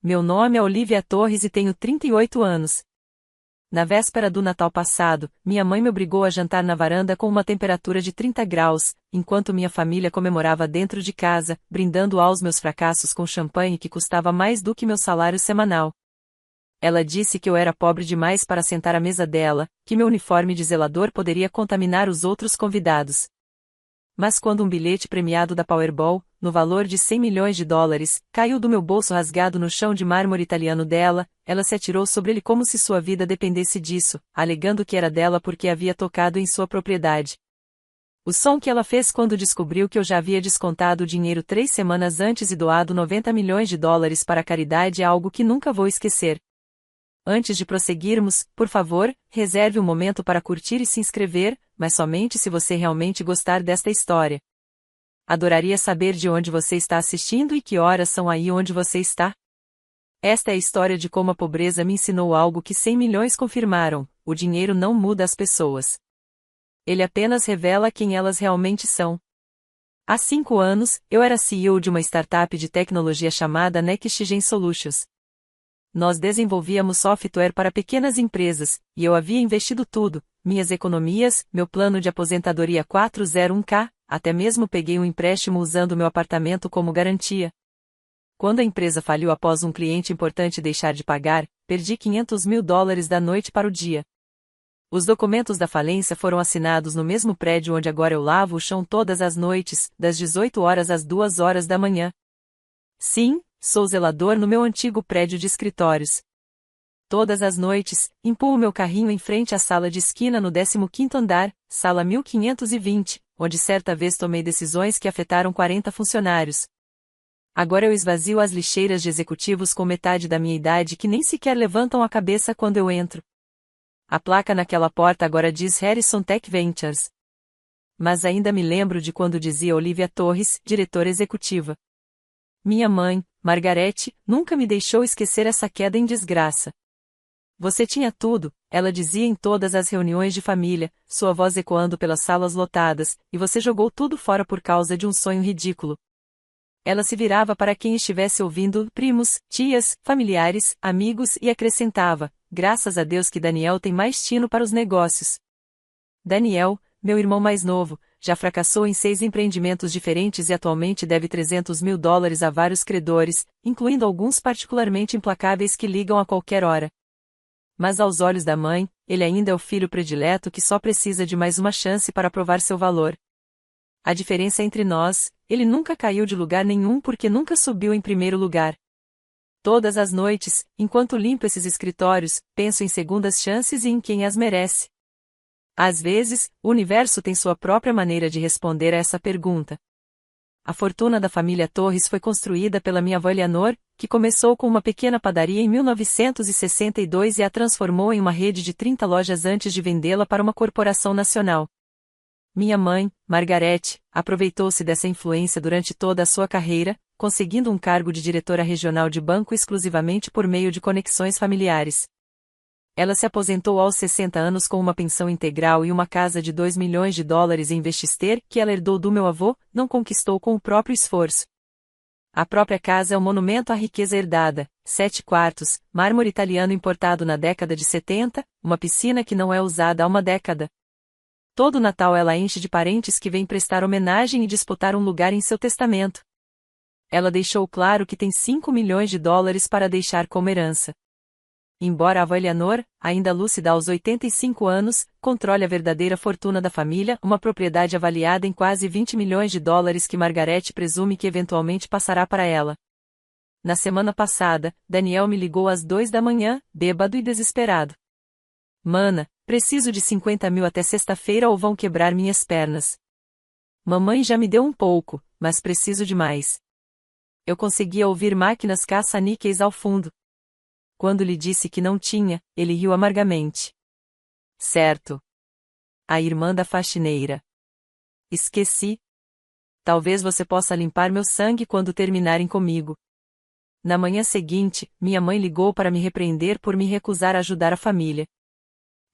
Meu nome é Olivia Torres e tenho 38 anos. Na véspera do Natal passado, minha mãe me obrigou a jantar na varanda com uma temperatura de 30 graus, enquanto minha família comemorava dentro de casa, brindando aos meus fracassos com champanhe que custava mais do que meu salário semanal. Ela disse que eu era pobre demais para sentar à mesa dela, que meu uniforme de zelador poderia contaminar os outros convidados. Mas quando um bilhete premiado da Powerball, no valor de 100 milhões de dólares, caiu do meu bolso rasgado no chão de mármore italiano dela, ela se atirou sobre ele como se sua vida dependesse disso, alegando que era dela porque havia tocado em sua propriedade. O som que ela fez quando descobriu que eu já havia descontado o dinheiro 3 semanas antes e doado 90 milhões de dólares para a caridade é algo que nunca vou esquecer. Antes de prosseguirmos, por favor, reserve um momento para curtir e se inscrever, mas somente se você realmente gostar desta história. Adoraria saber de onde você está assistindo e que horas são aí onde você está. Esta é a história de como a pobreza me ensinou algo que 100 milhões confirmaram: o dinheiro não muda as pessoas. Ele apenas revela quem elas realmente são. Há 5 anos, eu era CEO de uma startup de tecnologia chamada NextGen Solutions. Nós desenvolvíamos software para pequenas empresas, e eu havia investido tudo, minhas economias, meu plano de aposentadoria 401k, até mesmo peguei um empréstimo usando meu apartamento como garantia. Quando a empresa faliu após um cliente importante deixar de pagar, perdi 500 mil dólares da noite para o dia. Os documentos da falência foram assinados no mesmo prédio onde agora eu lavo o chão todas as noites, das 18 horas às 2 horas da manhã. Sim, sou zelador no meu antigo prédio de escritórios. Todas as noites, empurro meu carrinho em frente à sala de esquina no 15º andar, sala 1520, onde certa vez tomei decisões que afetaram 40 funcionários. Agora eu esvazio as lixeiras de executivos com metade da minha idade que nem sequer levantam a cabeça quando eu entro. A placa naquela porta agora diz Harrison Tech Ventures. Mas ainda me lembro de quando dizia Olivia Torres, diretora executiva. Minha mãe, Margarete, nunca me deixou esquecer essa queda em desgraça. Você tinha tudo, ela dizia em todas as reuniões de família, sua voz ecoando pelas salas lotadas, e você jogou tudo fora por causa de um sonho ridículo. Ela se virava para quem estivesse ouvindo, primos, tias, familiares, amigos e acrescentava: graças a Deus que Daniel tem mais tino para os negócios. Daniel, meu irmão mais novo, já fracassou em 6 empreendimentos diferentes e atualmente deve 300 mil dólares a vários credores, incluindo alguns particularmente implacáveis que ligam a qualquer hora. Mas aos olhos da mãe, ele ainda é o filho predileto que só precisa de mais uma chance para provar seu valor. A diferença entre nós, ele nunca caiu de lugar nenhum porque nunca subiu em primeiro lugar. Todas as noites, enquanto limpo esses escritórios, penso em segundas chances e em quem as merece. Às vezes, o universo tem sua própria maneira de responder a essa pergunta. A fortuna da família Torres foi construída pela minha avó Eleanor, que começou com uma pequena padaria em 1962 e a transformou em uma rede de 30 lojas antes de vendê-la para uma corporação nacional. Minha mãe, Margarete, aproveitou-se dessa influência durante toda a sua carreira, conseguindo um cargo de diretora regional de banco exclusivamente por meio de conexões familiares. Ela se aposentou aos 60 anos com uma pensão integral e uma casa de 2 milhões de dólares em Westchester, que ela herdou do meu avô, não conquistou com o próprio esforço. A própria casa é um monumento à riqueza herdada, 7 quartos, mármore italiano importado na década de 70, uma piscina que não é usada há uma década. Todo Natal ela enche de parentes que vêm prestar homenagem e disputar um lugar em seu testamento. Ela deixou claro que tem 5 milhões de dólares para deixar como herança. Embora a avó Eleanor, ainda lúcida aos 85 anos, controle a verdadeira fortuna da família, uma propriedade avaliada em quase 20 milhões de dólares que Margarete presume que eventualmente passará para ela. Na semana passada, Daniel me ligou às 2 da manhã, bêbado e desesperado. Mana, preciso de 50 mil até sexta-feira ou vão quebrar minhas pernas. Mamãe já me deu um pouco, mas preciso de mais. Eu conseguia ouvir máquinas caça-níqueis ao fundo. Quando lhe disse que não tinha, ele riu amargamente. Certo. A irmã da faxineira. Esqueci. Talvez você possa limpar meu sangue quando terminarem comigo. Na manhã seguinte, minha mãe ligou para me repreender por me recusar a ajudar a família.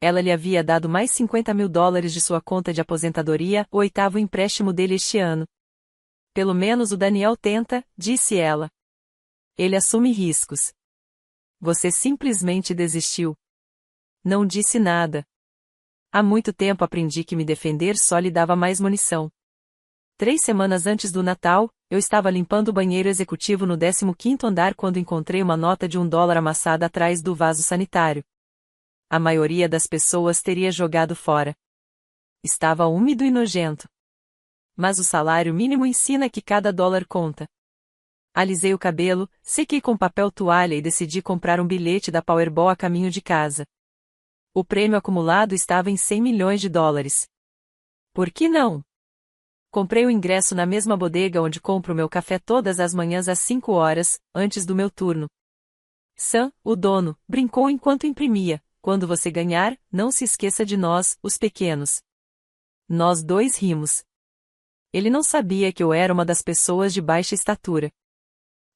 Ela lhe havia dado mais 50 mil dólares de sua conta de aposentadoria, o 8º empréstimo dele este ano. Pelo menos o Daniel tenta, disse ela. Ele assume riscos. Você simplesmente desistiu. Não disse nada. Há muito tempo aprendi que me defender só lhe dava mais munição. 3 semanas antes do Natal, eu estava limpando o banheiro executivo no 15º andar quando encontrei uma nota de $1 amassada atrás do vaso sanitário. A maioria das pessoas teria jogado fora. Estava úmido e nojento. Mas o salário mínimo ensina que cada dólar conta. Alisei o cabelo, sequei com papel toalha e decidi comprar um bilhete da Powerball a caminho de casa. O prêmio acumulado estava em $100 milhões. Por que não? Comprei o ingresso na mesma bodega onde compro meu café todas as manhãs às 5 horas, antes do meu turno. Sam, o dono, brincou enquanto imprimia: quando você ganhar, não se esqueça de nós, os pequenos. Nós dois rimos. Ele não sabia que eu era uma das pessoas de baixa estatura.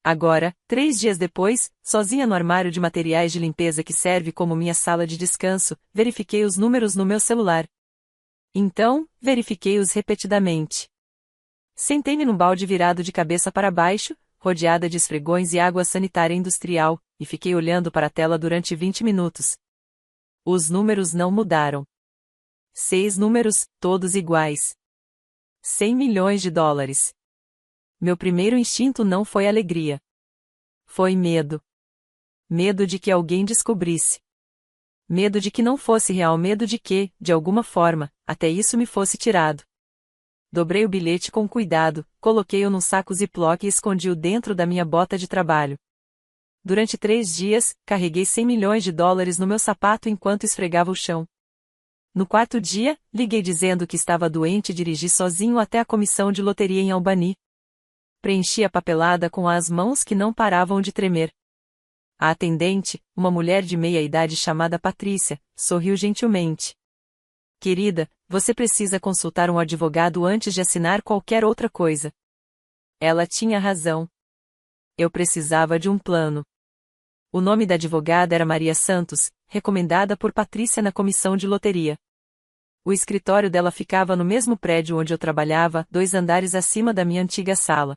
Agora, 3 dias depois, sozinha no armário de materiais de limpeza que serve como minha sala de descanso, verifiquei os números no meu celular. Então, verifiquei-os repetidamente. Sentei-me num balde virado de cabeça para baixo, rodeada de esfregões e água sanitária industrial, e fiquei olhando para a tela durante 20 minutos. Os números não mudaram. 6 números, todos iguais. $100 milhões. Meu primeiro instinto não foi alegria. Foi medo. Medo de que alguém descobrisse. Medo de que não fosse real, medo de que, de alguma forma, até isso me fosse tirado. Dobrei o bilhete com cuidado, coloquei-o num saco Ziploc e escondi-o dentro da minha bota de trabalho. Durante 3 dias, carreguei $100 milhões no meu sapato enquanto esfregava o chão. No 4º dia, liguei dizendo que estava doente e dirigi sozinho até a comissão de loteria em Albany. Preenchi a papelada com as mãos que não paravam de tremer. A atendente, uma mulher de meia-idade chamada Patrícia, sorriu gentilmente. Querida, você precisa consultar um advogado antes de assinar qualquer outra coisa. Ela tinha razão. Eu precisava de um plano. O nome da advogada era Maria Santos, recomendada por Patrícia na comissão de loteria. O escritório dela ficava no mesmo prédio onde eu trabalhava, 2 andares acima da minha antiga sala.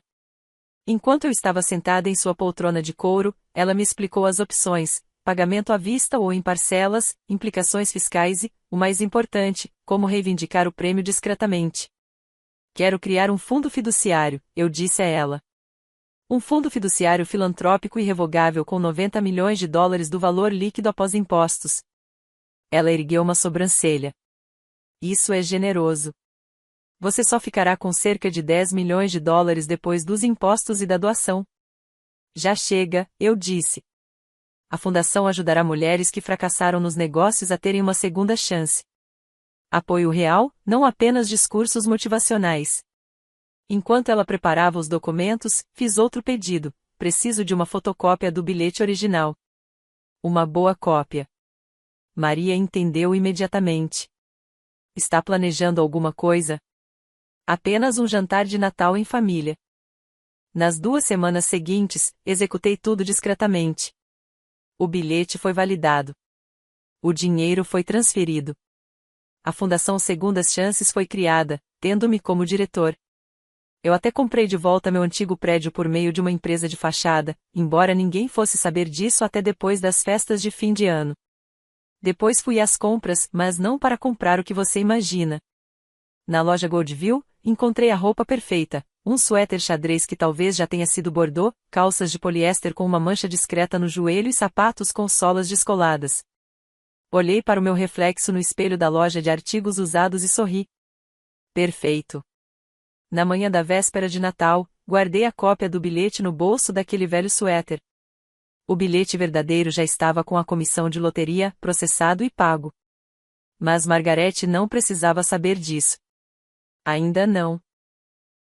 Enquanto eu estava sentada em sua poltrona de couro, ela me explicou as opções: pagamento à vista ou em parcelas, implicações fiscais e, o mais importante, como reivindicar o prêmio discretamente. Quero criar um fundo fiduciário, eu disse a ela. Um fundo fiduciário filantrópico irrevogável com $90 milhões do valor líquido após impostos. Ela ergueu uma sobrancelha. Isso é generoso. Você só ficará com cerca de $10 milhões depois dos impostos e da doação. Já chega, eu disse. A fundação ajudará mulheres que fracassaram nos negócios a terem uma segunda chance. Apoio real, não apenas discursos motivacionais. Enquanto ela preparava os documentos, fiz outro pedido: preciso de uma fotocópia do bilhete original. Uma boa cópia. Maria entendeu imediatamente. Está planejando alguma coisa? Apenas um jantar de Natal em família. Nas 2 semanas seguintes, executei tudo discretamente. O bilhete foi validado. O dinheiro foi transferido. A Fundação Segundas Chances foi criada, tendo-me como diretor. Eu até comprei de volta meu antigo prédio por meio de uma empresa de fachada, embora ninguém fosse saber disso até depois das festas de fim de ano. Depois fui às compras, mas não para comprar o que você imagina. Na loja Goldville, encontrei a roupa perfeita, um suéter xadrez que talvez já tenha sido bordô, calças de poliéster com uma mancha discreta no joelho e sapatos com solas descoladas. Olhei para o meu reflexo no espelho da loja de artigos usados e sorri. Perfeito. Na manhã da véspera de Natal, guardei a cópia do bilhete no bolso daquele velho suéter. O bilhete verdadeiro já estava com a comissão de loteria, processado e pago. Mas Margarete não precisava saber disso. Ainda não.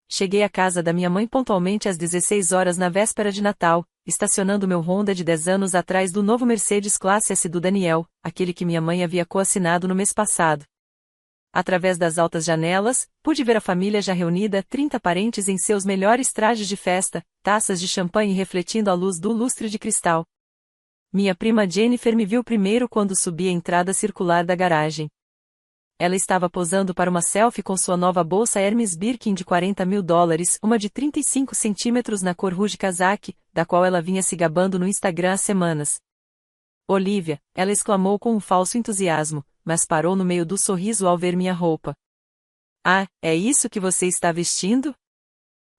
Cheguei à casa da minha mãe pontualmente às 16 horas na véspera de Natal, estacionando meu Honda de 10 anos atrás do novo Mercedes Classe S do Daniel, aquele que minha mãe havia coassinado no mês passado. Através das altas janelas, pude ver a família já reunida, 30 parentes em seus melhores trajes de festa, taças de champanhe refletindo a luz do lustre de cristal. Minha prima Jennifer me viu primeiro quando subi a entrada circular da garagem. Ela estava posando para uma selfie com sua nova bolsa Hermes Birkin de $40.000, uma de 35 centímetros na cor rouge casaque, da qual ela vinha se gabando no Instagram há semanas. Olivia, ela exclamou com um falso entusiasmo, mas parou no meio do sorriso ao ver minha roupa. Ah, é isso que você está vestindo?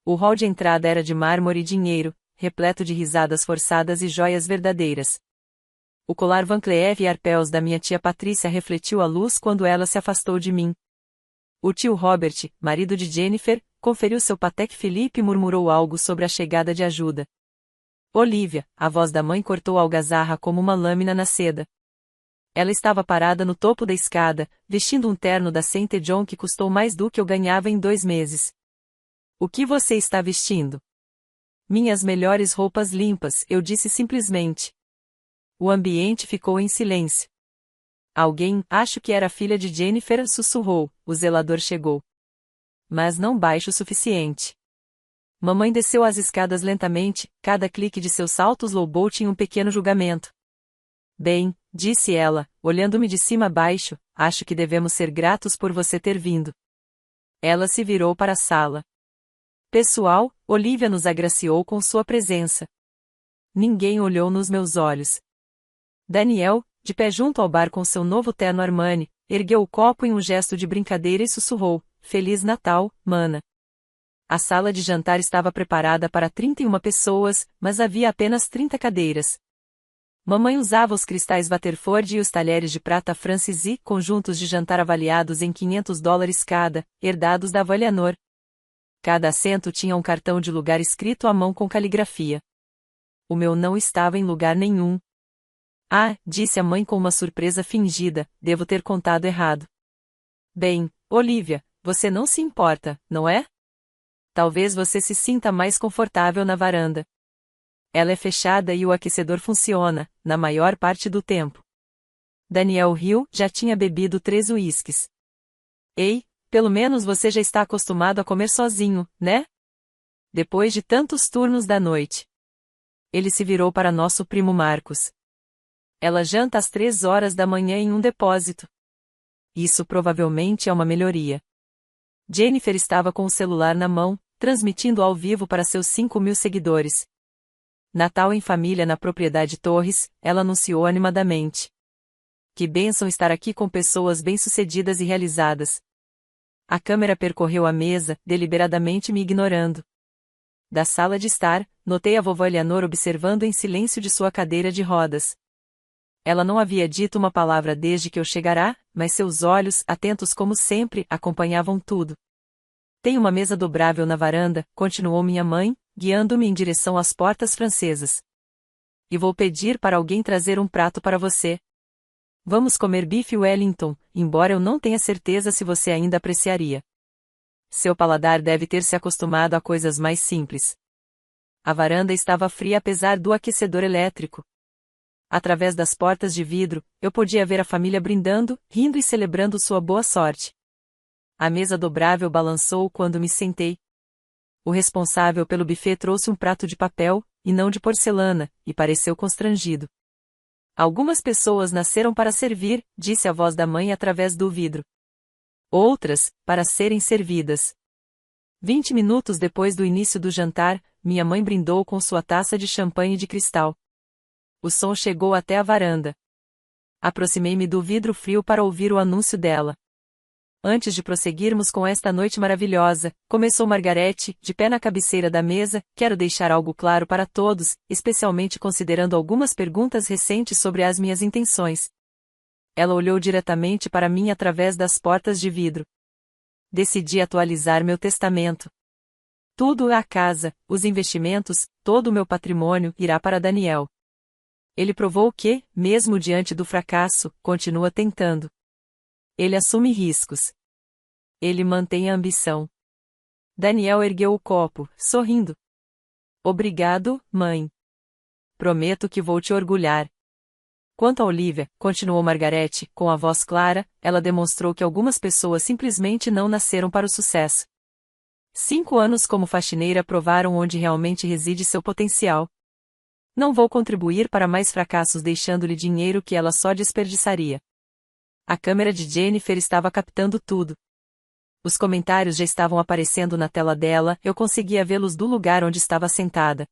O hall de entrada era de mármore e dinheiro, repleto de risadas forçadas e joias verdadeiras. O colar Van Cleef e Arpels da minha tia Patrícia refletiu a luz quando ela se afastou de mim. O tio Robert, marido de Jennifer, conferiu seu Patek Philippe e murmurou algo sobre a chegada de ajuda. Olivia, a voz da mãe cortou a algazarra como uma lâmina na seda. Ela estava parada no topo da escada, vestindo um terno da Saint John que custou mais do que eu ganhava em 2 meses. O que você está vestindo? Minhas melhores roupas limpas, eu disse simplesmente. O ambiente ficou em silêncio. Alguém, acho que era a filha de Jennifer, sussurrou, o zelador chegou. Mas não baixo o suficiente. Mamãe desceu as escadas lentamente, cada clique de seus saltos louvou tinha um pequeno julgamento. Bem, disse ela, olhando-me de cima a baixo, acho que devemos ser gratos por você ter vindo. Ela se virou para a sala. Pessoal, Olivia nos agraciou com sua presença. Ninguém olhou nos meus olhos. Daniel, de pé junto ao bar com seu novo terno Armani, ergueu o copo em um gesto de brincadeira e sussurrou, Feliz Natal, mana. A sala de jantar estava preparada para 31 pessoas, mas havia apenas 30 cadeiras. Mamãe usava os cristais Waterford e os talheres de prata Francis e conjuntos de jantar avaliados em $500 cada, herdados da avó Eleanor. Cada assento tinha um cartão de lugar escrito à mão com caligrafia. O meu não estava em lugar nenhum. Ah, disse a mãe com uma surpresa fingida, devo ter contado errado. Bem, Olivia, você não se importa, não é? Talvez você se sinta mais confortável na varanda. Ela é fechada e o aquecedor funciona, na maior parte do tempo. Daniel riu, já tinha bebido 3 uísques. Ei, pelo menos você já está acostumado a comer sozinho, né? Depois de tantos turnos da noite. Ele se virou para nosso primo Marcos. Ela janta às 3 horas da manhã em um depósito. Isso provavelmente é uma melhoria. Jennifer estava com o celular na mão, transmitindo ao vivo para seus 5.000 seguidores. Natal em família na propriedade Torres, ela anunciou animadamente. Que bênção estar aqui com pessoas bem-sucedidas e realizadas. A câmera percorreu a mesa, deliberadamente me ignorando. Da sala de estar, notei a vovó Eleanor observando em silêncio de sua cadeira de rodas. Ela não havia dito uma palavra desde que eu chegara, mas seus olhos, atentos como sempre, acompanhavam tudo. Tem uma mesa dobrável na varanda, continuou minha mãe, guiando-me em direção às portas francesas. E vou pedir para alguém trazer um prato para você. Vamos comer bife Wellington, embora eu não tenha certeza se você ainda apreciaria. Seu paladar deve ter se acostumado a coisas mais simples. A varanda estava fria apesar do aquecedor elétrico. Através das portas de vidro, eu podia ver a família brindando, rindo e celebrando sua boa sorte. A mesa dobrável balançou quando me sentei. O responsável pelo buffet trouxe um prato de papel, e não de porcelana, e pareceu constrangido. Algumas pessoas nasceram para servir, disse a voz da mãe através do vidro. Outras, para serem servidas. 20 minutos depois do início do jantar, minha mãe brindou com sua taça de champanhe de cristal. O som chegou até a varanda. Aproximei-me do vidro frio para ouvir o anúncio dela. Antes de prosseguirmos com esta noite maravilhosa, começou Margarete, de pé na cabeceira da mesa, quero deixar algo claro para todos, especialmente considerando algumas perguntas recentes sobre as minhas intenções. Ela olhou diretamente para mim através das portas de vidro. Decidi atualizar meu testamento. Tudo a casa, os investimentos, todo o meu patrimônio irá para Daniel. Ele provou que, mesmo diante do fracasso, continua tentando. Ele assume riscos. Ele mantém a ambição. Daniel ergueu o copo, sorrindo. Obrigado, mãe. Prometo que vou te orgulhar. Quanto a Olivia, continuou Margarete, com a voz clara, ela demonstrou que algumas pessoas simplesmente não nasceram para o sucesso. 5 anos como faxineira provaram onde realmente reside seu potencial. Não vou contribuir para mais fracassos deixando-lhe dinheiro que ela só desperdiçaria. A câmera de Jennifer estava captando tudo. Os comentários já estavam aparecendo na tela dela, eu conseguia vê-los do lugar onde estava sentada.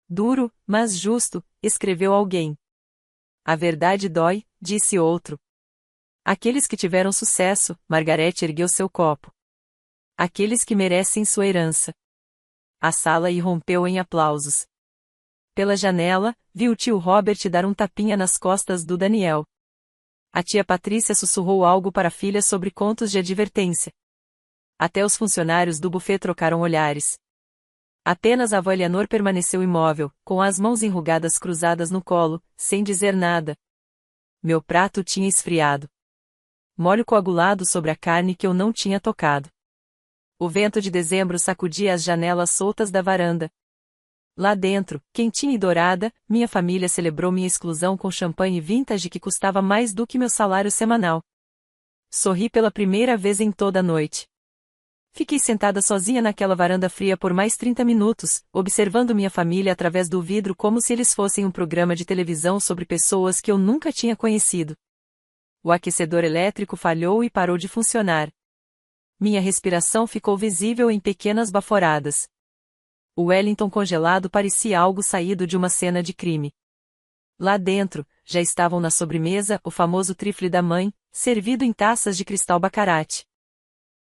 Duro, mas justo, escreveu alguém. A verdade dói, disse outro. Aqueles que tiveram sucesso, Margaret ergueu seu copo. Aqueles que merecem sua herança. A sala irrompeu em aplausos. Pela janela, vi o tio Robert dar um tapinha nas costas do Daniel. A tia Patrícia sussurrou algo para a filha sobre contos de advertência. Até os funcionários do buffet trocaram olhares. Apenas a avó Eleanor permaneceu imóvel, com as mãos enrugadas cruzadas no colo, sem dizer nada. Meu prato tinha esfriado. Molho coagulado sobre a carne que eu não tinha tocado. O vento de dezembro sacudia as janelas soltas da varanda. Lá dentro, quentinha e dourada, minha família celebrou minha exclusão com champanhe vintage que custava mais do que meu salário semanal. Sorri pela primeira vez em toda a noite. Fiquei sentada sozinha naquela varanda fria por mais 30 minutos, observando minha família através do vidro como se eles fossem um programa de televisão sobre pessoas que eu nunca tinha conhecido. O aquecedor elétrico falhou e parou de funcionar. Minha respiração ficou visível em pequenas baforadas. O Wellington congelado parecia algo saído de uma cena de crime. Lá dentro, já estavam na sobremesa o famoso trifle da mãe, servido em taças de cristal baccarat.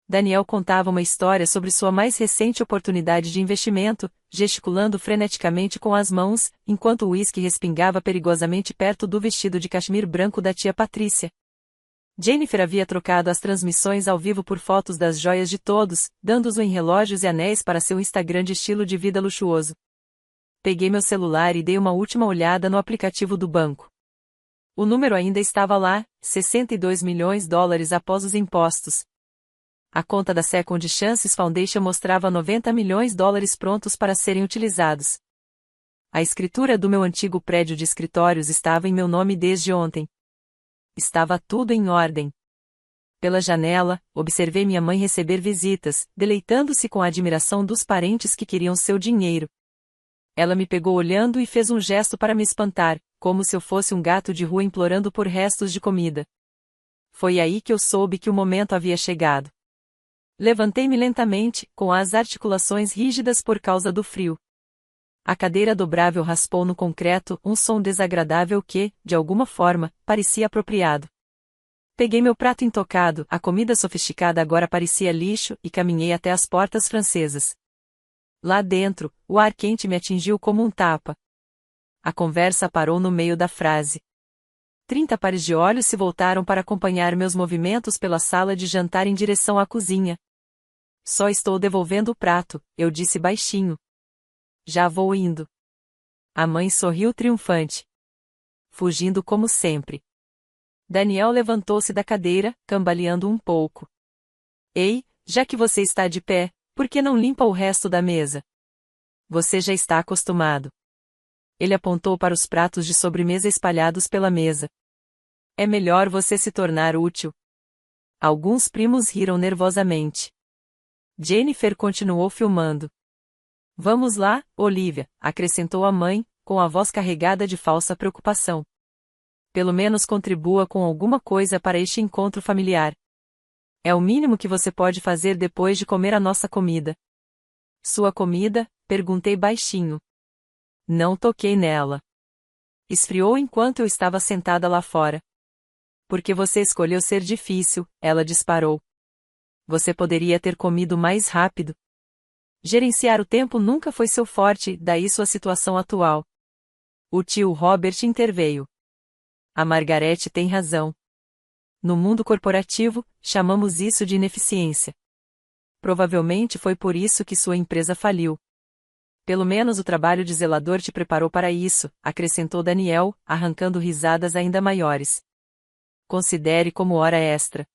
Daniel contava uma história sobre sua mais recente oportunidade de investimento, gesticulando freneticamente com as mãos, enquanto o uísque respingava perigosamente perto do vestido de cachemir branco da tia Patrícia. Jennifer havia trocado as transmissões ao vivo por fotos das joias de todos, dando-os em relógios e anéis para seu Instagram de estilo de vida luxuoso. Peguei meu celular e dei uma última olhada no aplicativo do banco. O número ainda estava lá, 62 milhões de dólares após os impostos. A conta da Second Chances Foundation mostrava 90 milhões de dólares prontos para serem utilizados. A escritura do meu antigo prédio de escritórios estava em meu nome desde ontem. Estava tudo em ordem. Pela janela, observei minha mãe receber visitas, deleitando-se com a admiração dos parentes que queriam seu dinheiro. Ela me pegou olhando e fez um gesto para me espantar, como se eu fosse um gato de rua implorando por restos de comida. Foi aí que eu soube que o momento havia chegado. Levantei-me lentamente, com as articulações rígidas por causa do frio. A cadeira dobrável raspou no concreto um som desagradável que, de alguma forma, parecia apropriado. Peguei meu prato intocado, a comida sofisticada agora parecia lixo, e caminhei até as portas francesas. Lá dentro, o ar quente me atingiu como um tapa. A conversa parou no meio da frase. 30 pares de olhos se voltaram para acompanhar meus movimentos pela sala de jantar em direção à cozinha. Só estou devolvendo o prato, eu disse baixinho. Já vou indo. A mãe sorriu triunfante. Fugindo como sempre. Daniel levantou-se da cadeira, cambaleando um pouco. Ei, já que você está de pé, por que não limpa o resto da mesa? Você já está acostumado. Ele apontou para os pratos de sobremesa espalhados pela mesa. É melhor você se tornar útil. Alguns primos riram nervosamente. Jennifer continuou filmando. Vamos lá, Olivia, acrescentou a mãe, com a voz carregada de falsa preocupação. Pelo menos contribua com alguma coisa para este encontro familiar. É o mínimo que você pode fazer depois de comer a nossa comida. Sua comida? Perguntei baixinho. Não toquei nela. Esfriou enquanto eu estava sentada lá fora. Porque você escolheu ser difícil, ela disparou. Você poderia ter comido mais rápido. Gerenciar o tempo nunca foi seu forte, daí sua situação atual. O tio Robert interveio. A Margaret tem razão. No mundo corporativo, chamamos isso de ineficiência. Provavelmente foi por isso que sua empresa faliu. Pelo menos o trabalho de zelador te preparou para isso, acrescentou Daniel, arrancando risadas ainda maiores. Considere como hora extra.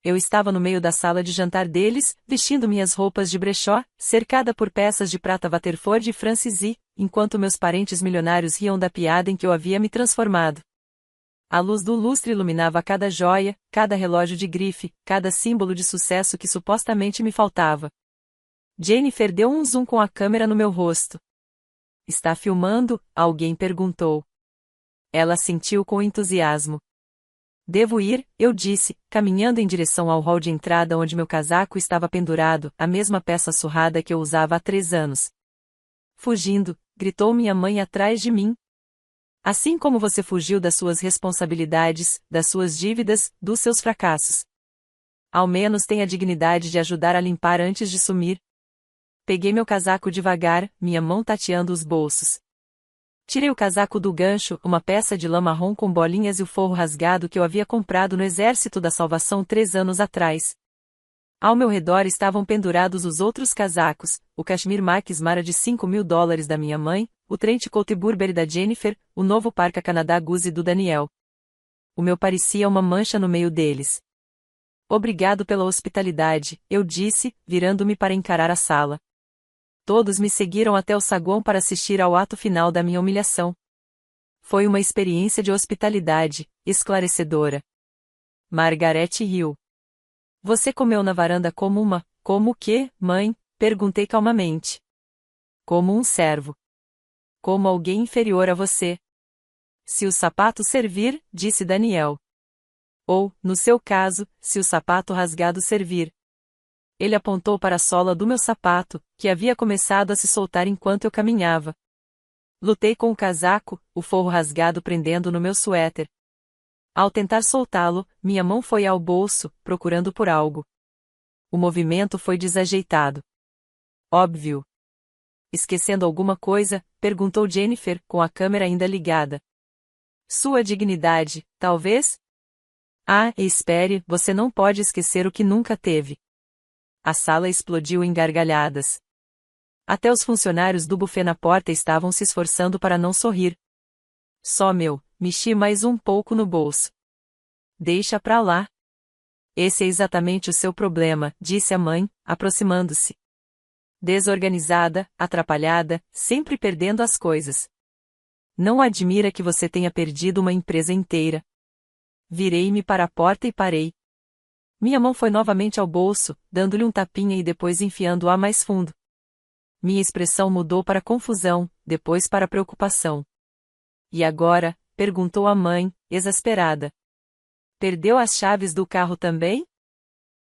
Eu estava no meio da sala de jantar deles, vestindo minhas roupas de brechó, cercada por peças de prata Waterford e Francis, enquanto meus parentes milionários riam da piada em que eu havia me transformado. A luz do lustre iluminava cada joia, cada relógio de grife, cada símbolo de sucesso que supostamente me faltava. Jennifer deu um zoom com a câmera no meu rosto. Está filmando? Alguém perguntou. Ela assentiu com entusiasmo. Devo ir, eu disse, caminhando em direção ao hall de entrada onde meu casaco estava pendurado, a mesma peça surrada que eu usava há 3 anos. Fugindo, gritou minha mãe atrás de mim. Assim como você fugiu das suas responsabilidades, das suas dívidas, dos seus fracassos. Ao menos tenha a dignidade de ajudar a limpar antes de sumir. Peguei meu casaco devagar, minha mão tateando os bolsos. Tirei o casaco do gancho, uma peça de lã marrom com bolinhas e o forro rasgado que eu havia comprado no Exército da Salvação 3 anos atrás. Ao meu redor estavam pendurados os outros casacos, o Cashmere Max Mara de $5.000 da minha mãe, o Trent Coat Burberry da Jennifer, o novo Parka Canadá Goose do Daniel. O meu parecia uma mancha no meio deles. Obrigado pela hospitalidade, eu disse, virando-me para encarar a sala. Todos me seguiram até o saguão para assistir ao ato final da minha humilhação. Foi uma experiência de hospitalidade, esclarecedora. Margaret riu. Você comeu na varanda como o quê, mãe? Perguntei calmamente. Como um servo. Como alguém inferior a você. Se o sapato servir, disse Daniel. Ou, no seu caso, se o sapato rasgado servir. Ele apontou para a sola do meu sapato, que havia começado a se soltar enquanto eu caminhava. Lutei com o casaco, o forro rasgado prendendo no meu suéter. Ao tentar soltá-lo, minha mão foi ao bolso, procurando por algo. O movimento foi desajeitado. Óbvio. Esquecendo alguma coisa? Perguntou Jennifer, com a câmera ainda ligada. Sua dignidade, talvez? Ah, espere, você não pode esquecer o que nunca teve. A sala explodiu em gargalhadas. Até os funcionários do buffet na porta estavam se esforçando para não sorrir. Só mexi mais um pouco no bolso. Deixa pra lá. Esse é exatamente o seu problema, disse a mãe, aproximando-se. Desorganizada, atrapalhada, sempre perdendo as coisas. Não admira que você tenha perdido uma empresa inteira. Virei-me para a porta e parei. Minha mão foi novamente ao bolso, dando-lhe um tapinha e depois enfiando-a mais fundo. Minha expressão mudou para confusão, depois para preocupação. E agora? Perguntou a mãe, exasperada. Perdeu as chaves do carro também?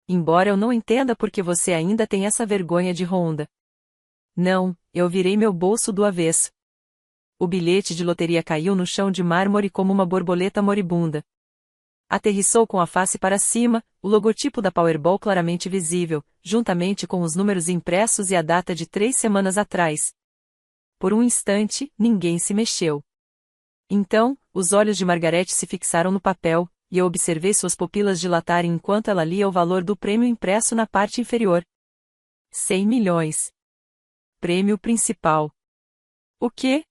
Embora eu não entenda por que você ainda tem essa vergonha de Honda. Não, eu virei meu bolso do avesso. O bilhete de loteria caiu no chão de mármore como uma borboleta moribunda. Aterrissou com a face para cima, o logotipo da Powerball claramente visível, juntamente com os números impressos e a data de 3 semanas atrás. Por um instante, ninguém se mexeu. Então, os olhos de Margaret se fixaram no papel, e eu observei suas pupilas dilatarem enquanto ela lia o valor do prêmio impresso na parte inferior. 100 milhões. Prêmio principal. O quê?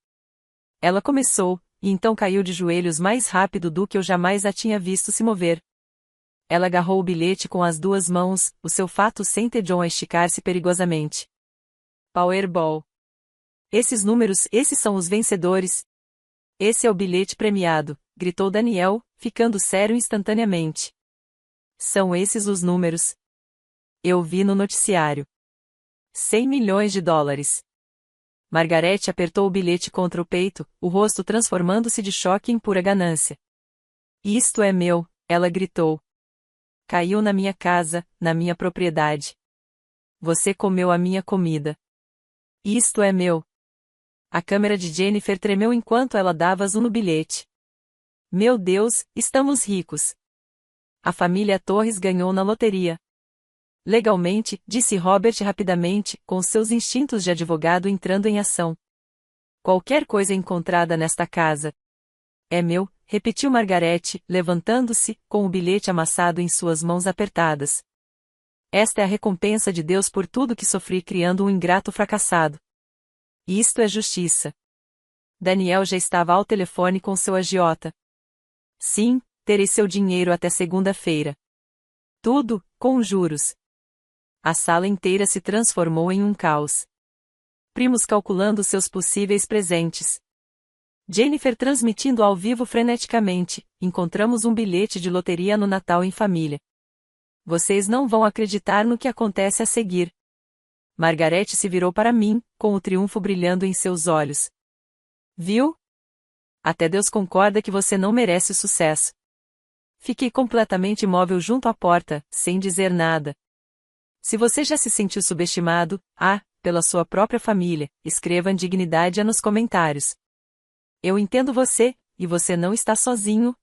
Ela começou, e então caiu de joelhos mais rápido do que eu jamais a tinha visto se mover. Ela agarrou o bilhete com as 2 mãos, o seu fato Saint-John a esticar-se perigosamente. Powerball. Esses números, esses são os vencedores. Esse é o bilhete premiado, gritou Daniel, ficando sério instantaneamente. São esses os números. Eu vi no noticiário. 100 milhões de dólares. Margaret apertou o bilhete contra o peito, o rosto transformando-se de choque em pura ganância. Isto é meu, ela gritou. Caiu na minha casa, na minha propriedade. Você comeu a minha comida. Isto é meu. A câmera de Jennifer tremeu enquanto ela dava zoom no bilhete. Meu Deus, estamos ricos. A família Torres ganhou na loteria. Legalmente, disse Robert rapidamente, com seus instintos de advogado entrando em ação. Qualquer coisa encontrada nesta casa é meu, repetiu Margaret, levantando-se, com o bilhete amassado em suas mãos apertadas. Esta é a recompensa de Deus por tudo que sofri criando um ingrato fracassado. Isto é justiça. Daniel já estava ao telefone com seu agiota. Sim, terei seu dinheiro até segunda-feira. Tudo, com juros. A sala inteira se transformou em um caos. Primos calculando seus possíveis presentes. Jennifer transmitindo ao vivo freneticamente, encontramos um bilhete de loteria no Natal em família. Vocês não vão acreditar no que acontece a seguir. Margaret se virou para mim, com o triunfo brilhando em seus olhos. Viu? Até Deus concorda que você não merece o sucesso. Fiquei completamente imóvel junto à porta, sem dizer nada. Se você já se sentiu subestimado, pela sua própria família, escreva dignidade nos comentários. Eu entendo você, e você não está sozinho,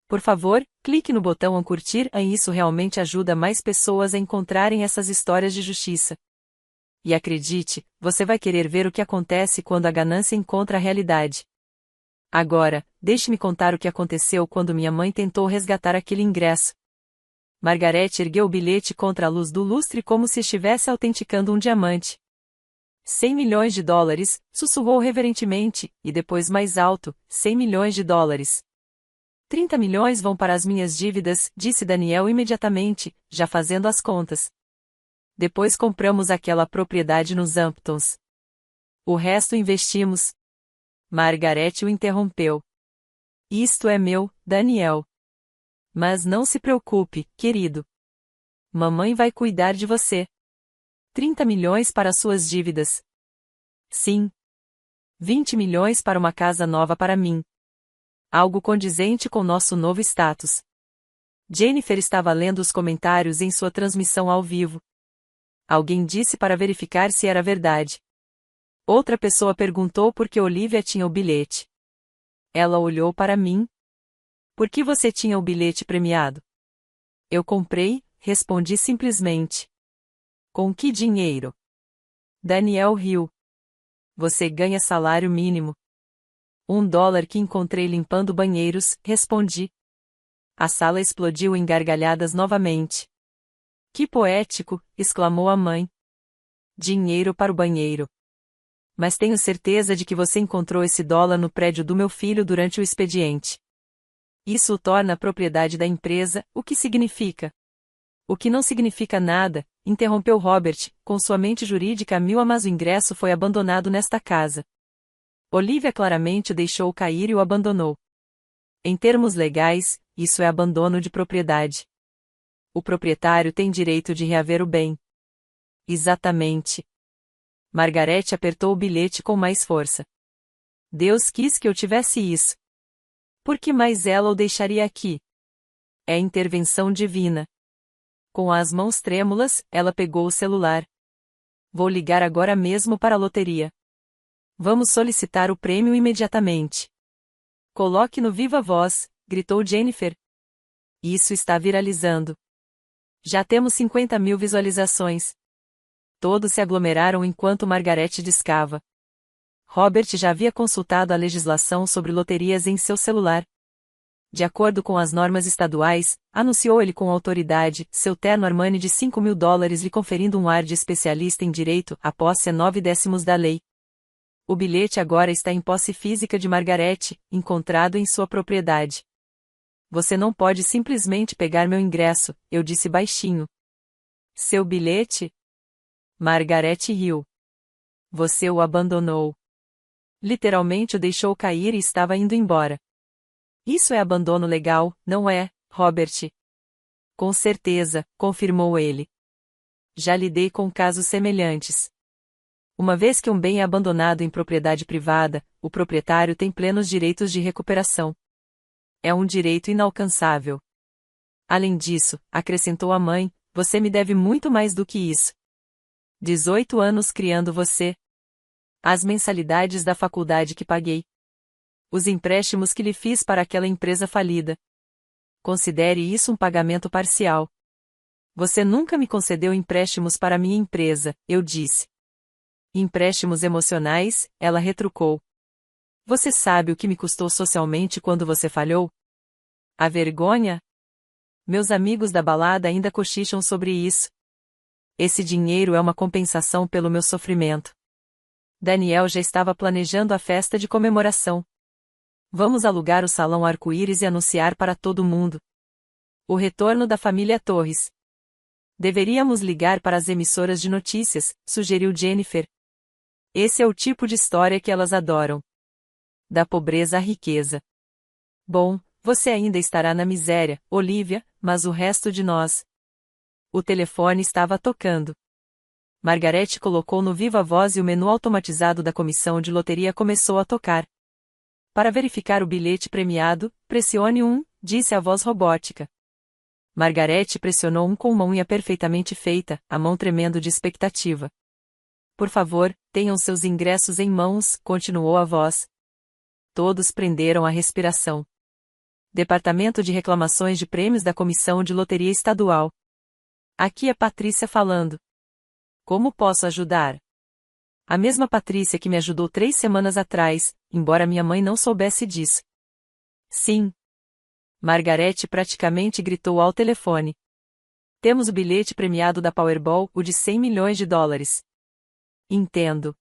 Por favor, clique no botão curtir, isso realmente ajuda mais pessoas a encontrarem essas histórias de justiça. E acredite, você vai querer ver o que acontece quando a ganância encontra a realidade. Agora, deixe-me contar o que aconteceu quando minha mãe tentou resgatar aquele ingresso. Margaret ergueu o bilhete contra a luz do lustre como se estivesse autenticando um diamante. 100 milhões de dólares, sussurrou reverentemente, e depois mais alto, 100 milhões de dólares. 30 milhões vão para as minhas dívidas, disse Daniel imediatamente, já fazendo as contas. Depois compramos aquela propriedade nos Hamptons. O resto investimos. Margaret o interrompeu. Isto é meu, Daniel. Mas não se preocupe, querido. Mamãe vai cuidar de você. 30 milhões para suas dívidas. Sim. 20 milhões para uma casa nova para mim. Algo condizente com nosso novo status. Jennifer estava lendo os comentários em sua transmissão ao vivo. Alguém disse para verificar se era verdade. Outra pessoa perguntou por que Olivia tinha o bilhete. Ela olhou para mim. Por que você tinha o bilhete premiado? Eu comprei, respondi simplesmente. Com que dinheiro? Daniel riu. Você ganha salário mínimo. $1 que encontrei limpando banheiros, respondi. A sala explodiu em gargalhadas novamente. Que poético, exclamou a mãe. Dinheiro para o banheiro. Mas tenho certeza de que você encontrou esse dólar no prédio do meu filho durante o expediente. Isso o torna propriedade da empresa, o que significa? O que não significa nada, interrompeu Robert, com sua mente jurídica a mil, mas o ingresso foi abandonado nesta casa. Olivia claramente o deixou cair e o abandonou. Em termos legais, isso é abandono de propriedade. O proprietário tem direito de reaver o bem. Exatamente. Margaret apertou o bilhete com mais força. Deus quis que eu tivesse isso. Por que mais ela o deixaria aqui? É intervenção divina. Com as mãos trêmulas, ela pegou o celular. Vou ligar agora mesmo para a loteria. Vamos solicitar o prêmio imediatamente. Coloque no Viva Voz, gritou Jennifer. Isso está viralizando. Já temos 50 mil visualizações. Todos se aglomeraram enquanto Margaret discava. Robert já havia consultado a legislação sobre loterias em seu celular. De acordo com as normas estaduais, anunciou ele com autoridade, seu terno Armani de $5.000 lhe conferindo um ar de especialista em direito, a posse é 9/10 da lei. O bilhete agora está em posse física de Margaret, encontrado em sua propriedade. Você não pode simplesmente pegar meu ingresso, eu disse baixinho. Seu bilhete? Margaret riu. Você o abandonou. Literalmente o deixou cair e estava indo embora. Isso é abandono legal, não é, Robert? Com certeza, confirmou ele. Já lidei com casos semelhantes. Uma vez que um bem é abandonado em propriedade privada, o proprietário tem plenos direitos de recuperação. É um direito inalcançável. Além disso, acrescentou a mãe, você me deve muito mais do que isso. 18 anos criando você. As mensalidades da faculdade que paguei. Os empréstimos que lhe fiz para aquela empresa falida. Considere isso um pagamento parcial. Você nunca me concedeu empréstimos para minha empresa, eu disse. Empréstimos emocionais, ela retrucou. Você sabe o que me custou socialmente quando você falhou? A vergonha? Meus amigos da balada ainda cochicham sobre isso. Esse dinheiro é uma compensação pelo meu sofrimento. Daniel já estava planejando a festa de comemoração. Vamos alugar o salão arco-íris e anunciar para todo mundo. O retorno da família Torres. Deveríamos ligar para as emissoras de notícias, sugeriu Jennifer. Esse é o tipo de história que elas adoram. Da pobreza à riqueza. Bom, você ainda estará na miséria, Olivia, mas o resto de nós. O telefone estava tocando. Margaret colocou no Viva Voz e o menu automatizado da comissão de loteria começou a tocar. Para verificar o bilhete premiado, pressione 1, disse a voz robótica. Margarete pressionou com uma unha perfeitamente feita, a mão tremendo de expectativa. Por favor, tenham seus ingressos em mãos, continuou a voz. Todos prenderam a respiração. Departamento de Reclamações de Prêmios da Comissão de Loteria Estadual. Aqui é Patrícia falando. Como posso ajudar? A mesma Patrícia que me ajudou 3 semanas atrás, embora minha mãe não soubesse disso. Sim. Margarete praticamente gritou ao telefone. Temos o bilhete premiado da Powerball, o de 100 milhões de dólares. Entendo.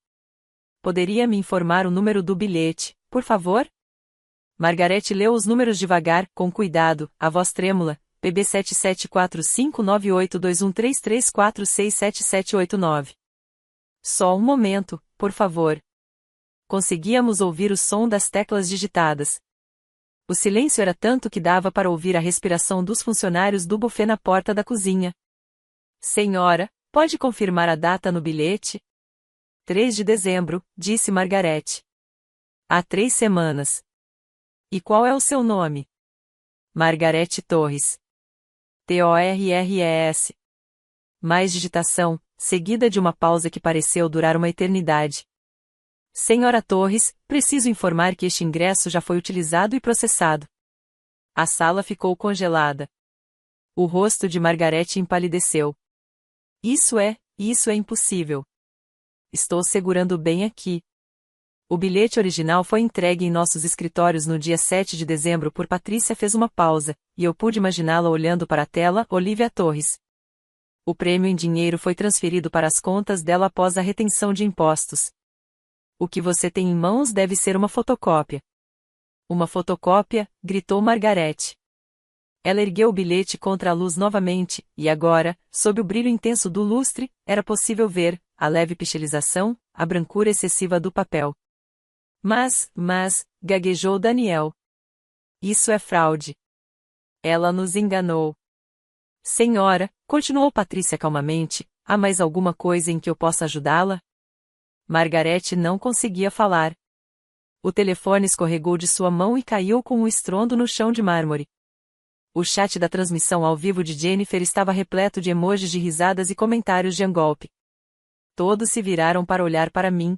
Poderia me informar o número do bilhete, por favor? Margarete leu os números devagar, com cuidado, a voz trêmula, PB 774598213334677789. Só um momento, por favor. Conseguíamos ouvir o som das teclas digitadas. O silêncio era tanto que dava para ouvir a respiração dos funcionários do buffet na porta da cozinha. Senhora, pode confirmar a data no bilhete? 3 de dezembro, disse Margarete. Há 3 semanas. E qual é o seu nome? Margarete Torres. Torres. Mais digitação, seguida de uma pausa que pareceu durar uma eternidade. Senhora Torres, preciso informar que este ingresso já foi utilizado e processado. A sala ficou congelada. O rosto de Margarete empalideceu. Isso é impossível. Estou segurando bem aqui. O bilhete original foi entregue em nossos escritórios no dia 7 de dezembro por Patrícia. Fez uma pausa, e eu pude imaginá-la olhando para a tela. Olivia Torres. O prêmio em dinheiro foi transferido para as contas dela após a retenção de impostos. O que você tem em mãos deve ser uma fotocópia. Uma fotocópia, gritou Margarete. Ela ergueu o bilhete contra a luz novamente, e agora, sob o brilho intenso do lustre, era possível ver a leve pixelização, a brancura excessiva do papel. Mas, gaguejou Daniel. Isso é fraude. Ela nos enganou. Senhora, continuou Patrícia calmamente, há mais alguma coisa em que eu possa ajudá-la? Margarete não conseguia falar. O telefone escorregou de sua mão e caiu com um estrondo no chão de mármore. O chat da transmissão ao vivo de Jennifer estava repleto de emojis de risadas e comentários de engolpe. Todos se viraram para olhar para mim.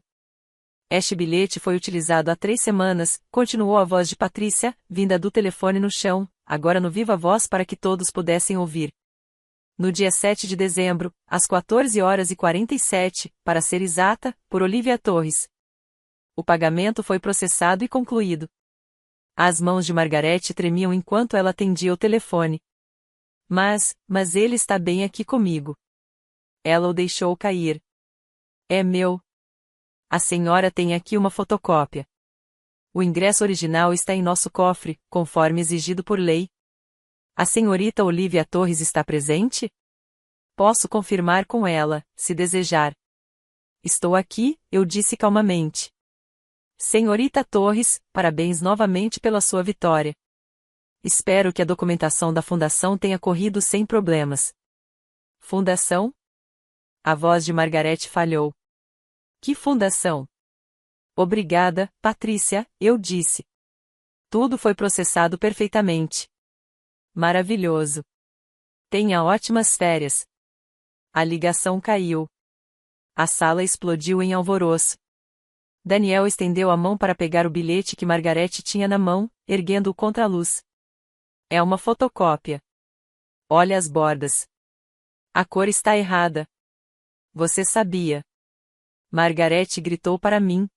Este bilhete foi utilizado há 3 semanas, continuou a voz de Patrícia, vinda do telefone no chão, agora no viva voz para que todos pudessem ouvir. No dia 7 de dezembro, às 14h47, para ser exata, por Olivia Torres. O pagamento foi processado e concluído. As mãos de Margarete tremiam enquanto ela atendia o telefone. Mas ele está bem aqui comigo. Ela o deixou cair. É meu. A senhora tem aqui uma fotocópia. O ingresso original está em nosso cofre, conforme exigido por lei. A senhorita Olivia Torres está presente? Posso confirmar com ela, se desejar. Estou aqui, eu disse calmamente. Senhorita Torres, parabéns novamente pela sua vitória. Espero que a documentação da fundação tenha corrido sem problemas. Fundação? A voz de Margarete falhou. Que fundação? Obrigada, Patrícia, eu disse. Tudo foi processado perfeitamente. Maravilhoso. Tenha ótimas férias. A ligação caiu. A sala explodiu em alvoroço. Daniel estendeu a mão para pegar o bilhete que Margarete tinha na mão, erguendo-o contra a luz. É uma fotocópia. Olha as bordas. A cor está errada. Você sabia. Margarete gritou para mim.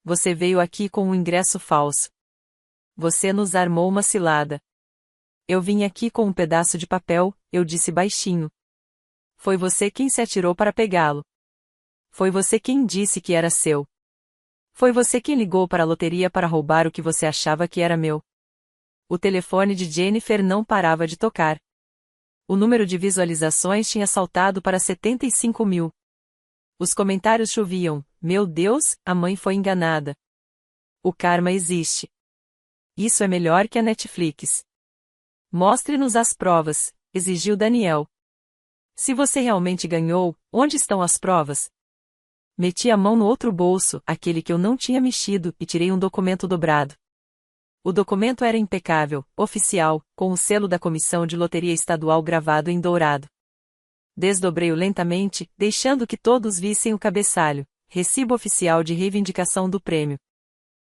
Você veio aqui com um ingresso falso. Você nos armou uma cilada. Eu vim aqui com um pedaço de papel, eu disse baixinho. Foi você quem se atirou para pegá-lo. Foi você quem disse que era seu. Foi você quem ligou para a loteria para roubar o que você achava que era meu. O telefone de Jennifer não parava de tocar. O número de visualizações tinha saltado para 75 mil. Os comentários choviam. Meu Deus, a mãe foi enganada. O karma existe. Isso é melhor que a Netflix. Mostre-nos as provas, exigiu Daniel. Se você realmente ganhou, onde estão as provas? Meti a mão no outro bolso, aquele que eu não tinha mexido, e tirei um documento dobrado. O documento era impecável, oficial, com o selo da Comissão de Loteria Estadual gravado em dourado. Desdobrei-o lentamente, deixando que todos vissem o cabeçalho: Recibo Oficial de Reivindicação do Prêmio.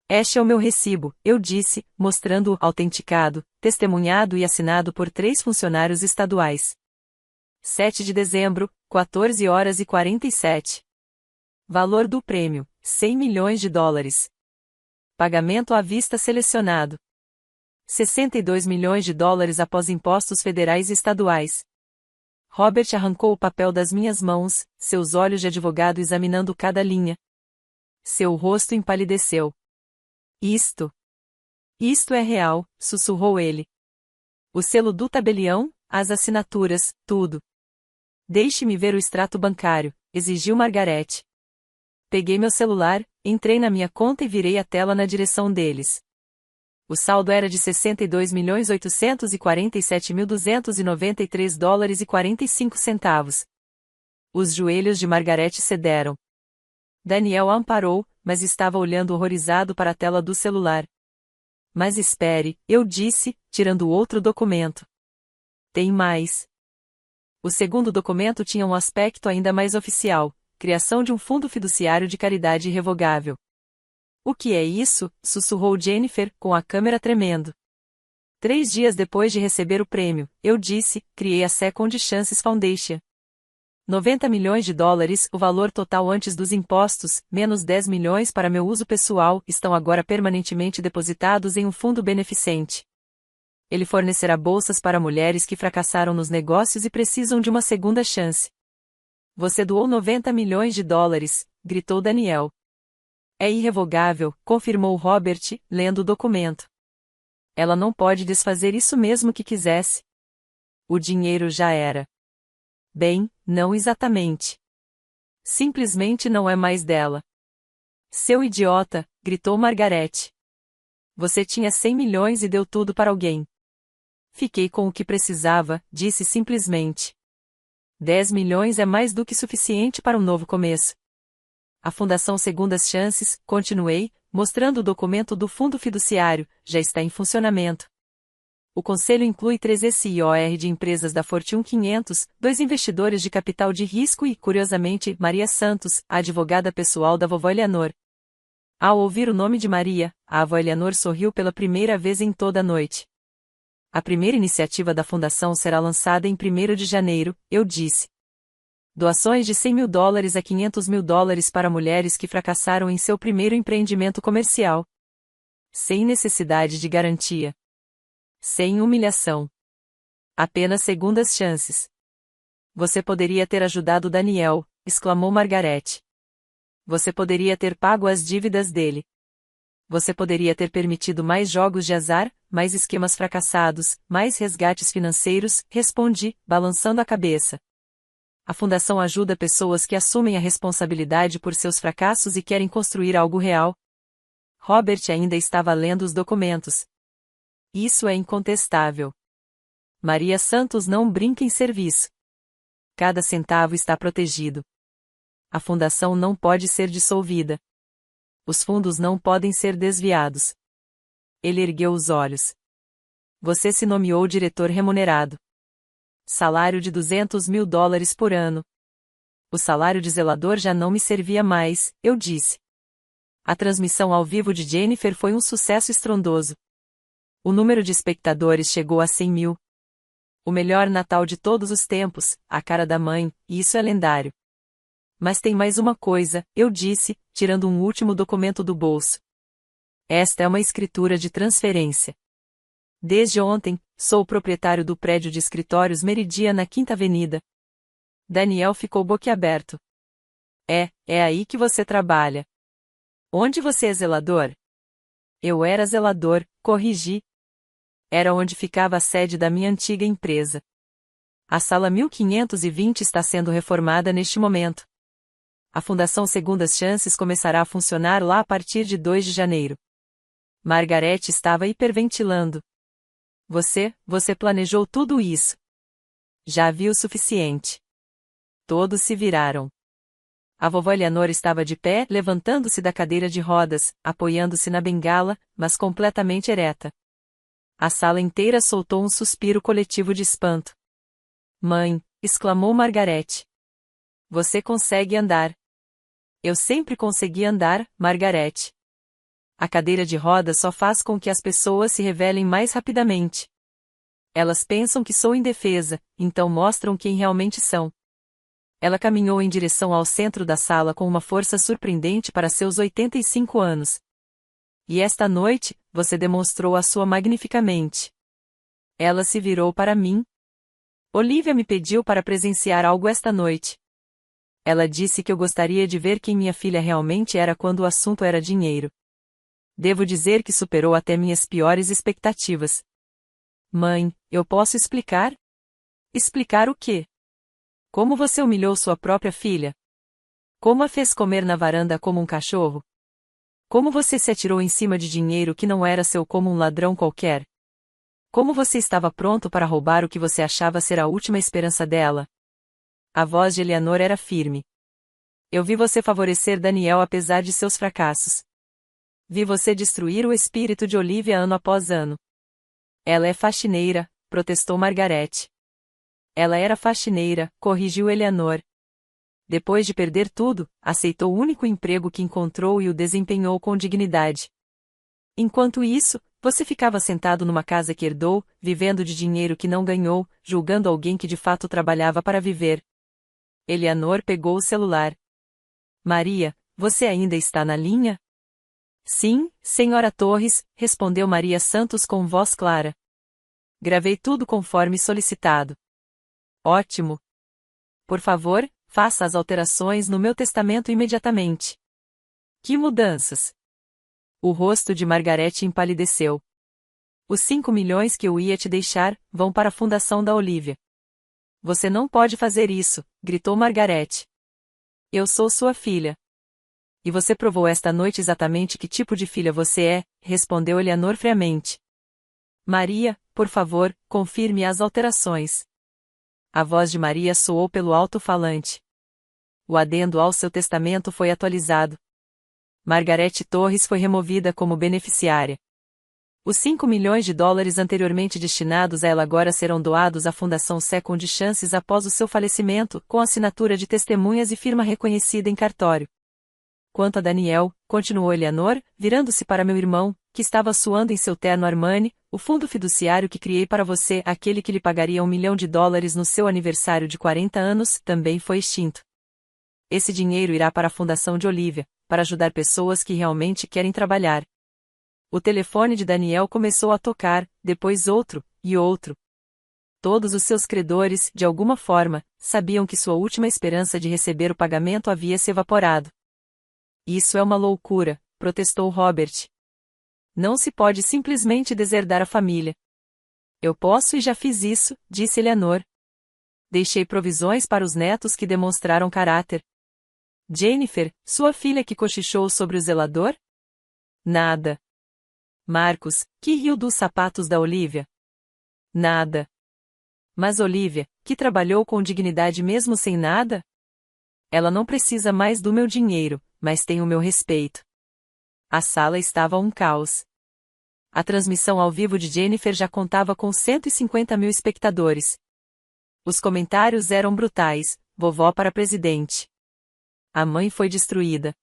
Este é o meu recibo, eu disse, mostrando-o autenticado, testemunhado e assinado por 3 funcionários estaduais. 7 de dezembro, 14 horas e 47. Valor do prêmio: $100 milhões. Pagamento à vista selecionado: $62 milhões após impostos federais e estaduais. Robert arrancou o papel das minhas mãos, seus olhos de advogado examinando cada linha. Seu rosto empalideceu. Isto é real, sussurrou ele. O selo do tabelião, as assinaturas, tudo. Deixe-me ver o extrato bancário, exigiu Margarete. Peguei meu celular, entrei na minha conta e virei a tela na direção deles. O saldo era de $62.847.293,45. Os joelhos de Margarete cederam. Daniel a amparou, mas estava olhando horrorizado para a tela do celular. Mas espere, eu disse, tirando outro documento. Tem mais. O segundo documento tinha um aspecto ainda mais oficial: criação de um fundo fiduciário de caridade irrevogável. O que é isso? Sussurrou Jennifer, com a câmera tremendo. 3 dias depois de receber o prêmio, eu disse, criei a Second Chances Foundation. $90 milhões, o valor total antes dos impostos, menos 10 milhões para meu uso pessoal, estão agora permanentemente depositados em um fundo beneficente. Ele fornecerá bolsas para mulheres que fracassaram nos negócios e precisam de uma segunda chance. Você doou $90 milhões, gritou Daniel. É irrevogável, confirmou Robert, lendo o documento. Ela não pode desfazer isso mesmo que quisesse. O dinheiro já era. Bem, não exatamente. Simplesmente não é mais dela. Seu idiota, gritou Margarete. Você tinha 100 milhões e deu tudo para alguém. Fiquei com o que precisava, disse simplesmente. 10 milhões é mais do que suficiente para um novo começo. A Fundação Segundas Chances, continuei, mostrando o documento do fundo fiduciário, já está em funcionamento. O conselho inclui 3 CIOR de empresas da Fortune 500, 2 investidores de capital de risco e, curiosamente, Maria Santos, a advogada pessoal da vovó Eleanor. Ao ouvir o nome de Maria, a avó Eleanor sorriu pela primeira vez em toda a noite. A primeira iniciativa da fundação será lançada em 1º de janeiro, eu disse. Doações de $100 mil a $500 mil para mulheres que fracassaram em seu primeiro empreendimento comercial. Sem necessidade de garantia. Sem humilhação. Apenas segundas chances. Você poderia ter ajudado Daniel, exclamou Margarete. Você poderia ter pago as dívidas dele. Você poderia ter permitido mais jogos de azar, mais esquemas fracassados, mais resgates financeiros, respondi, balançando a cabeça. A fundação ajuda pessoas que assumem a responsabilidade por seus fracassos e querem construir algo real. Robert ainda estava lendo os documentos. Isso é incontestável. Maria Santos não brinca em serviço. Cada centavo está protegido. A fundação não pode ser dissolvida. Os fundos não podem ser desviados. Ele ergueu os olhos. Você se nomeou diretor remunerado. Salário de $200 mil por ano. O salário de zelador já não me servia mais, eu disse. A transmissão ao vivo de Jennifer foi um sucesso estrondoso. O número de espectadores chegou a 100 mil. O melhor Natal de todos os tempos, a cara da mãe, e isso é lendário. Mas tem mais uma coisa, eu disse, tirando um último documento do bolso. Esta é uma escritura de transferência. Desde ontem, sou o proprietário do prédio de escritórios Meridia na Quinta Avenida. Daniel ficou boquiaberto. É aí que você trabalha. Onde você é zelador? Eu era zelador, corrigi. Era onde ficava a sede da minha antiga empresa. A sala 1520 está sendo reformada neste momento. A Fundação Segundas Chances começará a funcionar lá a partir de 2 de janeiro. Margarete estava hiperventilando. Você planejou tudo isso. Já vi o suficiente. Todos se viraram. A vovó Eleanor estava de pé, levantando-se da cadeira de rodas, apoiando-se na bengala, mas completamente ereta. A sala inteira soltou um suspiro coletivo de espanto. Mãe, exclamou Margarete. Você consegue andar. Eu sempre consegui andar, Margarete. A cadeira de rodas só faz com que as pessoas se revelem mais rapidamente. Elas pensam que sou indefesa, então mostram quem realmente são. Ela caminhou em direção ao centro da sala com uma força surpreendente para seus 85 anos. E esta noite, você demonstrou a sua magnificamente. Ela se virou para mim. Olivia me pediu para presenciar algo esta noite. Ela disse que eu gostaria de ver quem minha filha realmente era quando o assunto era dinheiro. Devo dizer que superou até minhas piores expectativas. Mãe, eu posso explicar? Explicar o quê? Como você humilhou sua própria filha? Como a fez comer na varanda como um cachorro? Como você se atirou em cima de dinheiro que não era seu como um ladrão qualquer? Como você estava pronto para roubar o que você achava ser a última esperança dela? A voz de Eleanor era firme. Eu vi você favorecer Daniel apesar de seus fracassos. Vi você destruir o espírito de Olivia ano após ano. Ela é faxineira, protestou Margarete. Ela era faxineira, corrigiu Eleanor. Depois de perder tudo, aceitou o único emprego que encontrou e o desempenhou com dignidade. Enquanto isso, você ficava sentado numa casa que herdou, vivendo de dinheiro que não ganhou, julgando alguém que de fato trabalhava para viver. Eleanor pegou o celular. Maria, você ainda está na linha? Sim, senhora Torres, respondeu Maria Santos com voz clara. Gravei tudo conforme solicitado. Ótimo. Por favor, faça as alterações no meu testamento imediatamente. Que mudanças? O rosto de Margarete empalideceu. Os 5 milhões que eu ia te deixar, vão para a fundação da Olivia. Você não pode fazer isso, gritou Margarete. Eu sou sua filha. E você provou esta noite exatamente que tipo de filha você é, respondeu Eleanor friamente. Maria, por favor, confirme as alterações. A voz de Maria soou pelo alto-falante. O adendo ao seu testamento foi atualizado. Margarete Torres foi removida como beneficiária. Os 5 milhões de dólares anteriormente destinados a ela agora serão doados à Fundação Second Chances após o seu falecimento, com assinatura de testemunhas e firma reconhecida em cartório. Quanto a Daniel, continuou Eleanor, virando-se para meu irmão, que estava suando em seu terno Armani, o fundo fiduciário que criei para você, aquele que lhe pagaria $1 milhão no seu aniversário de 40 anos, também foi extinto. Esse dinheiro irá para a Fundação de Olivia, para ajudar pessoas que realmente querem trabalhar. O telefone de Daniel começou a tocar, depois outro, e outro. Todos os seus credores, de alguma forma, sabiam que sua última esperança de receber o pagamento havia se evaporado. Isso é uma loucura, protestou Robert. Não se pode simplesmente deserdar a família. Eu posso e já fiz isso, disse Eleanor. Deixei provisões para os netos que demonstraram caráter. Jennifer, sua filha que cochichou sobre o zelador? Nada. Marcos, que riu dos sapatos da Olivia? Nada. Mas Olivia, que trabalhou com dignidade mesmo sem nada? Ela não precisa mais do meu dinheiro, mas tem o meu respeito. A sala estava um caos. A transmissão ao vivo de Jennifer já contava com 150 mil espectadores. Os comentários eram brutais, vovó para presidente. A mãe foi destruída.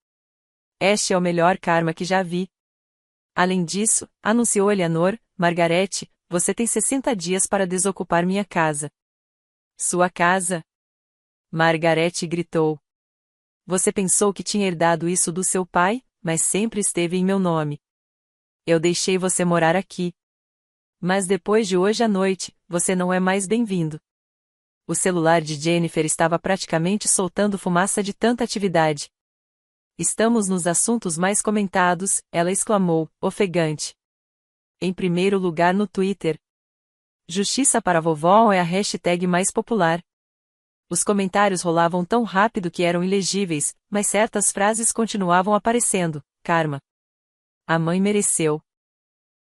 Este é o melhor karma que já vi. Além disso, anunciou Eleanor, Margarete, você tem 60 dias para desocupar minha casa. Sua casa? Margarete gritou. Você pensou que tinha herdado isso do seu pai, mas sempre esteve em meu nome. Eu deixei você morar aqui. Mas depois de hoje à noite, você não é mais bem-vindo. O celular de Jennifer estava praticamente soltando fumaça de tanta atividade. Estamos nos assuntos mais comentados, ela exclamou, ofegante. Em primeiro lugar no Twitter. Justiça para a vovó é a hashtag mais popular. Os comentários rolavam tão rápido que eram ilegíveis, mas certas frases continuavam aparecendo. Karma. A mãe mereceu.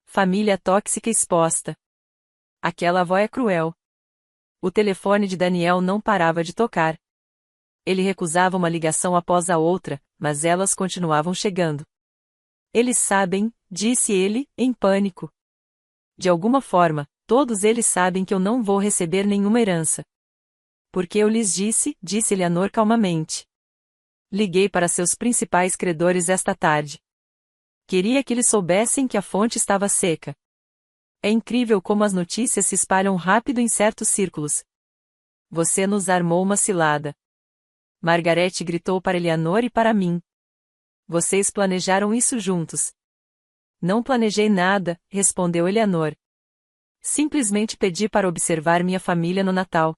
Família tóxica exposta. Aquela avó é cruel. O telefone de Daniel não parava de tocar. Ele recusava uma ligação após a outra, mas elas continuavam chegando. Eles sabem, disse ele, em pânico. De alguma forma, todos eles sabem que eu não vou receber nenhuma herança. Porque eu lhes disse Eleanor calmamente. Liguei para seus principais credores esta tarde. Queria que eles soubessem que a fonte estava seca. É incrível como as notícias se espalham rápido em certos círculos. Você nos armou uma cilada. Margaret gritou para Eleanor e para mim. Vocês planejaram isso juntos. Não planejei nada, respondeu Eleanor. Simplesmente pedi para observar minha família no Natal.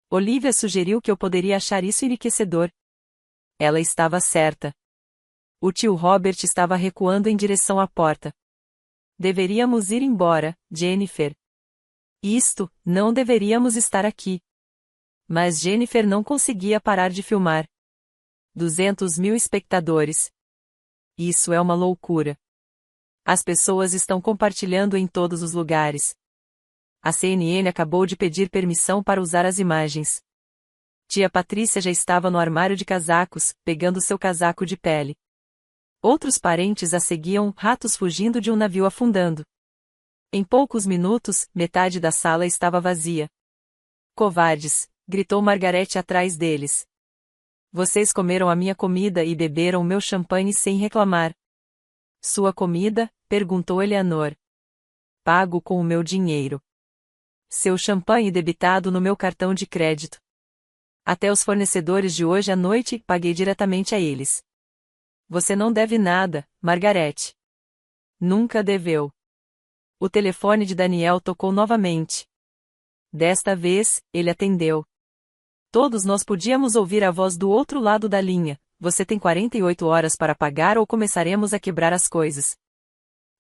Olivia sugeriu que eu poderia achar isso enriquecedor. Ela estava certa. O tio Robert estava recuando em direção à porta. Deveríamos ir embora, Jennifer. Não deveríamos estar aqui. Mas Jennifer não conseguia parar de filmar. 200.000 espectadores. Isso é uma loucura. As pessoas estão compartilhando em todos os lugares. A CNN acabou de pedir permissão para usar as imagens. Tia Patrícia já estava no armário de casacos, pegando seu casaco de pele. Outros parentes a seguiam, ratos fugindo de um navio afundando. Em poucos minutos, metade da sala estava vazia. Covardes, gritou Margaret atrás deles. Vocês comeram a minha comida e beberam o meu champanhe sem reclamar. Sua comida? Perguntou Eleanor. Pago com o meu dinheiro. Seu champanhe debitado no meu cartão de crédito. Até os fornecedores de hoje à noite paguei diretamente a eles. Você não deve nada, Margaret. Nunca deveu. O telefone de Daniel tocou novamente. Desta vez, ele atendeu. Todos nós podíamos ouvir a voz do outro lado da linha. Você tem 48 horas para pagar ou começaremos a quebrar as coisas.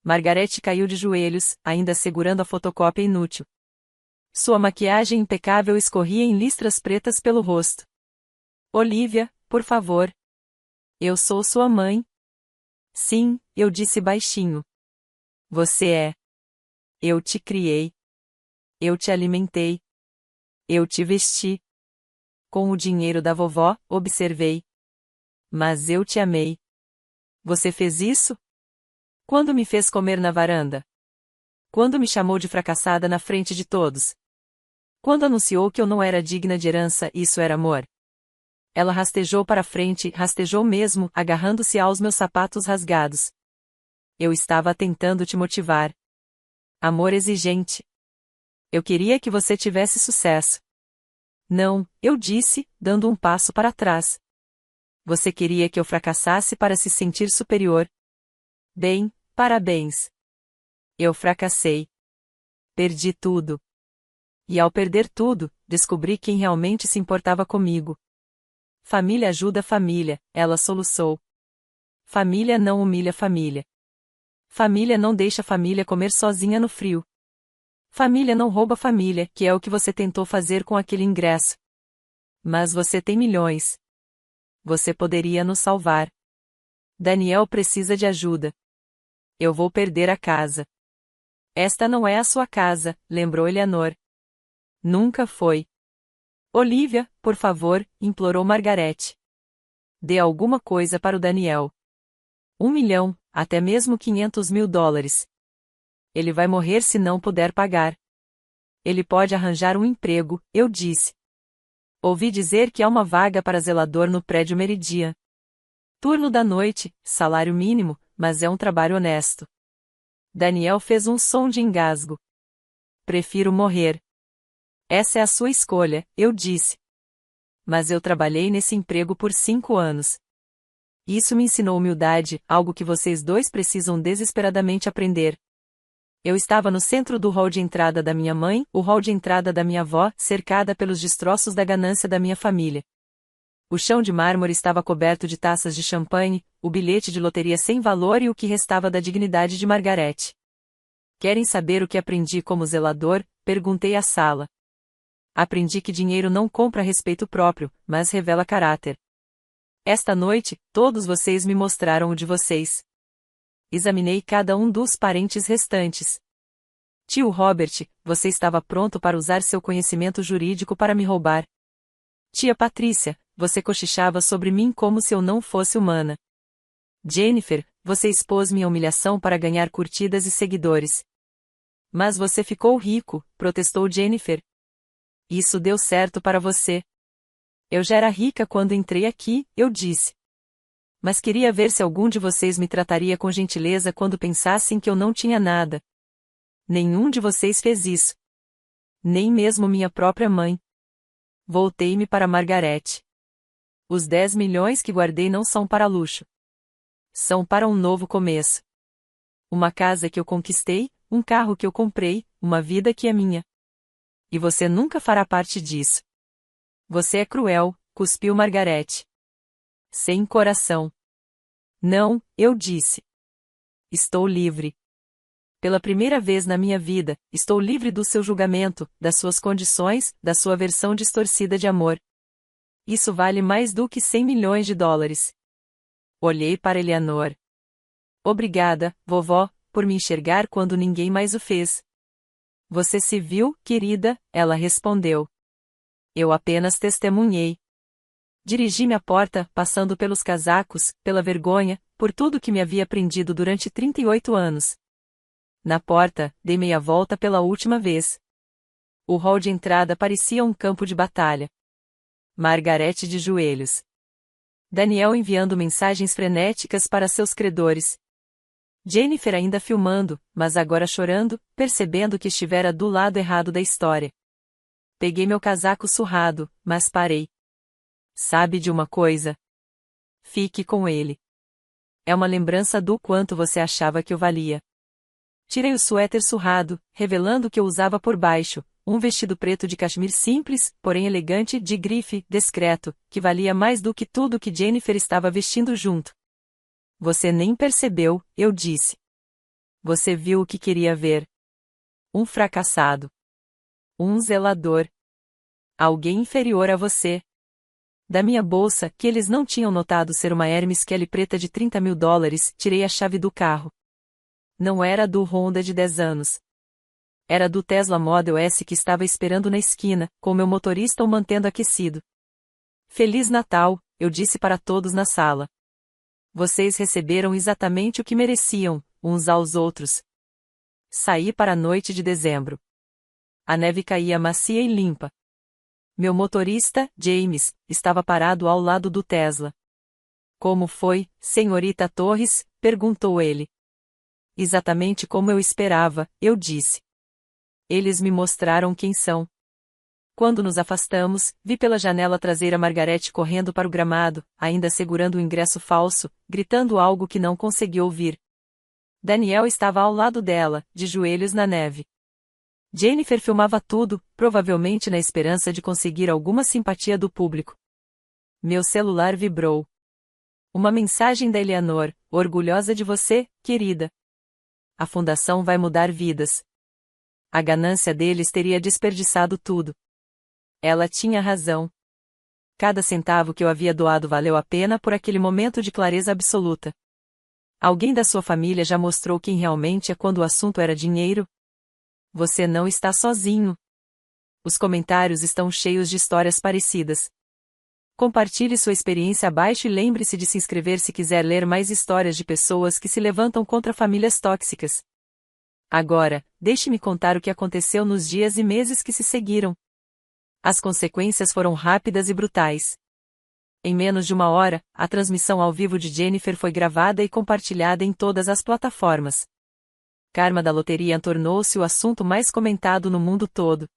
Margaret caiu de joelhos, ainda segurando a fotocópia inútil. Sua maquiagem impecável escorria em listras pretas pelo rosto. Olivia, por favor. Eu sou sua mãe. Sim, eu disse baixinho. Você é. Eu te criei. Eu te alimentei. Eu te vesti. Com o dinheiro da vovó, observei. Mas eu te amei. Você fez isso? Quando me fez comer na varanda? Quando me chamou de fracassada na frente de todos? Quando anunciou que eu não era digna de herança, isso era amor? Ela rastejou para frente, rastejou mesmo, agarrando-se aos meus sapatos rasgados. Eu estava tentando te motivar. Amor exigente. Eu queria que você tivesse sucesso. Não, eu disse, dando um passo para trás. Você queria que eu fracassasse para se sentir superior. Bem, parabéns. Eu fracassei. Perdi tudo. E ao perder tudo, descobri quem realmente se importava comigo. Família ajuda família, ela soluçou. Família não humilha família. Família não deixa família comer sozinha no frio. Família não rouba família, que é o que você tentou fazer com aquele ingresso. Mas você tem milhões. Você poderia nos salvar. Daniel precisa de ajuda. Eu vou perder a casa. Esta não é a sua casa, lembrou Eleanor. Nunca foi. Olivia, por favor, implorou Margaret. Dê alguma coisa para o Daniel. 1 milhão, até mesmo $500.000. Ele vai morrer se não puder pagar. Ele pode arranjar um emprego, eu disse. Ouvi dizer que há uma vaga para zelador no prédio Meridian. Turno da noite, salário mínimo, mas é um trabalho honesto. Daniel fez um som de engasgo. Prefiro morrer. Essa é a sua escolha, eu disse. Mas eu trabalhei nesse emprego por 5 anos. Isso me ensinou humildade, algo que vocês dois precisam desesperadamente aprender. Eu estava no centro do hall de entrada da minha mãe, o hall de entrada da minha avó, cercada pelos destroços da ganância da minha família. O chão de mármore estava coberto de taças de champanhe, o bilhete de loteria sem valor e o que restava da dignidade de Margaret. Querem saber o que aprendi como zelador? Perguntei à sala. Aprendi que dinheiro não compra respeito próprio, mas revela caráter. Esta noite, todos vocês me mostraram o de vocês. Examinei cada um dos parentes restantes. Tio Robert, você estava pronto para usar seu conhecimento jurídico para me roubar. Tia Patrícia, você cochichava sobre mim como se eu não fosse humana. Jennifer, você expôs minha humilhação para ganhar curtidas e seguidores. Mas você ficou rico, protestou Jennifer. Isso deu certo para você. Eu já era rica quando entrei aqui, eu disse. Mas queria ver se algum de vocês me trataria com gentileza quando pensassem que eu não tinha nada. Nenhum de vocês fez isso. Nem mesmo minha própria mãe. Voltei-me para Margaret. Os 10 milhões que guardei não são para luxo. São para um novo começo. Uma casa que eu conquistei, um carro que eu comprei, uma vida que é minha. E você nunca fará parte disso. Você é cruel, cuspiu Margaret. Sem coração. Não, eu disse. Estou livre. Pela primeira vez na minha vida, estou livre do seu julgamento, das suas condições, da sua versão distorcida de amor. Isso vale mais do que 100 milhões de dólares. Olhei para Eleanor. Obrigada, vovó, por me enxergar quando ninguém mais o fez. Você se viu, querida, ela respondeu. Eu apenas testemunhei. Dirigi-me à porta, passando pelos casacos, pela vergonha, por tudo que me havia aprendido durante 38 anos. Na porta, dei meia volta pela última vez. O hall de entrada parecia um campo de batalha. Margaret de joelhos. Daniel enviando mensagens frenéticas para seus credores. Jennifer ainda filmando, mas agora chorando, percebendo que estivera do lado errado da história. Peguei meu casaco surrado, mas parei. Sabe de uma coisa? Fique com ele. É uma lembrança do quanto você achava que eu valia. Tirei o suéter surrado, revelando o que eu usava por baixo, um vestido preto de cachemir simples, porém elegante, de grife, discreto, que valia mais do que tudo que Jennifer estava vestindo junto. Você nem percebeu, eu disse. Você viu o que queria ver. Um fracassado. Um zelador. Alguém inferior a você. Da minha bolsa, que eles não tinham notado ser uma Hermes Kelly preta de 30 mil dólares, tirei a chave do carro. Não era do Honda de 10 anos. Era do Tesla Model S que estava esperando na esquina, com meu motorista o mantendo aquecido. Feliz Natal, eu disse para todos na sala. Vocês receberam exatamente o que mereciam, uns aos outros. Saí para a noite de dezembro. A neve caía macia e limpa. Meu motorista, James, estava parado ao lado do Tesla. Como foi, senhorita Torres? Perguntou ele. Exatamente como eu esperava, eu disse. Eles me mostraram quem são. Quando nos afastamos, vi pela janela traseira Margaret correndo para o gramado, ainda segurando o ingresso falso, gritando algo que não consegui ouvir. Daniel estava ao lado dela, de joelhos na neve. Jennifer filmava tudo, provavelmente na esperança de conseguir alguma simpatia do público. Meu celular vibrou. Uma mensagem da Eleanor, orgulhosa de você, querida. A fundação vai mudar vidas. A ganância deles teria desperdiçado tudo. Ela tinha razão. Cada centavo que eu havia doado valeu a pena por aquele momento de clareza absoluta. Alguém da sua família já mostrou quem realmente é quando o assunto era dinheiro? Você não está sozinho. Os comentários estão cheios de histórias parecidas. Compartilhe sua experiência abaixo e lembre-se de se inscrever se quiser ler mais histórias de pessoas que se levantam contra famílias tóxicas. Agora, deixe-me contar o que aconteceu nos dias e meses que se seguiram. As consequências foram rápidas e brutais. Em menos de uma hora, a transmissão ao vivo de Jennifer foi gravada e compartilhada em todas as plataformas. Karma da loteria tornou-se o assunto mais comentado no mundo todo.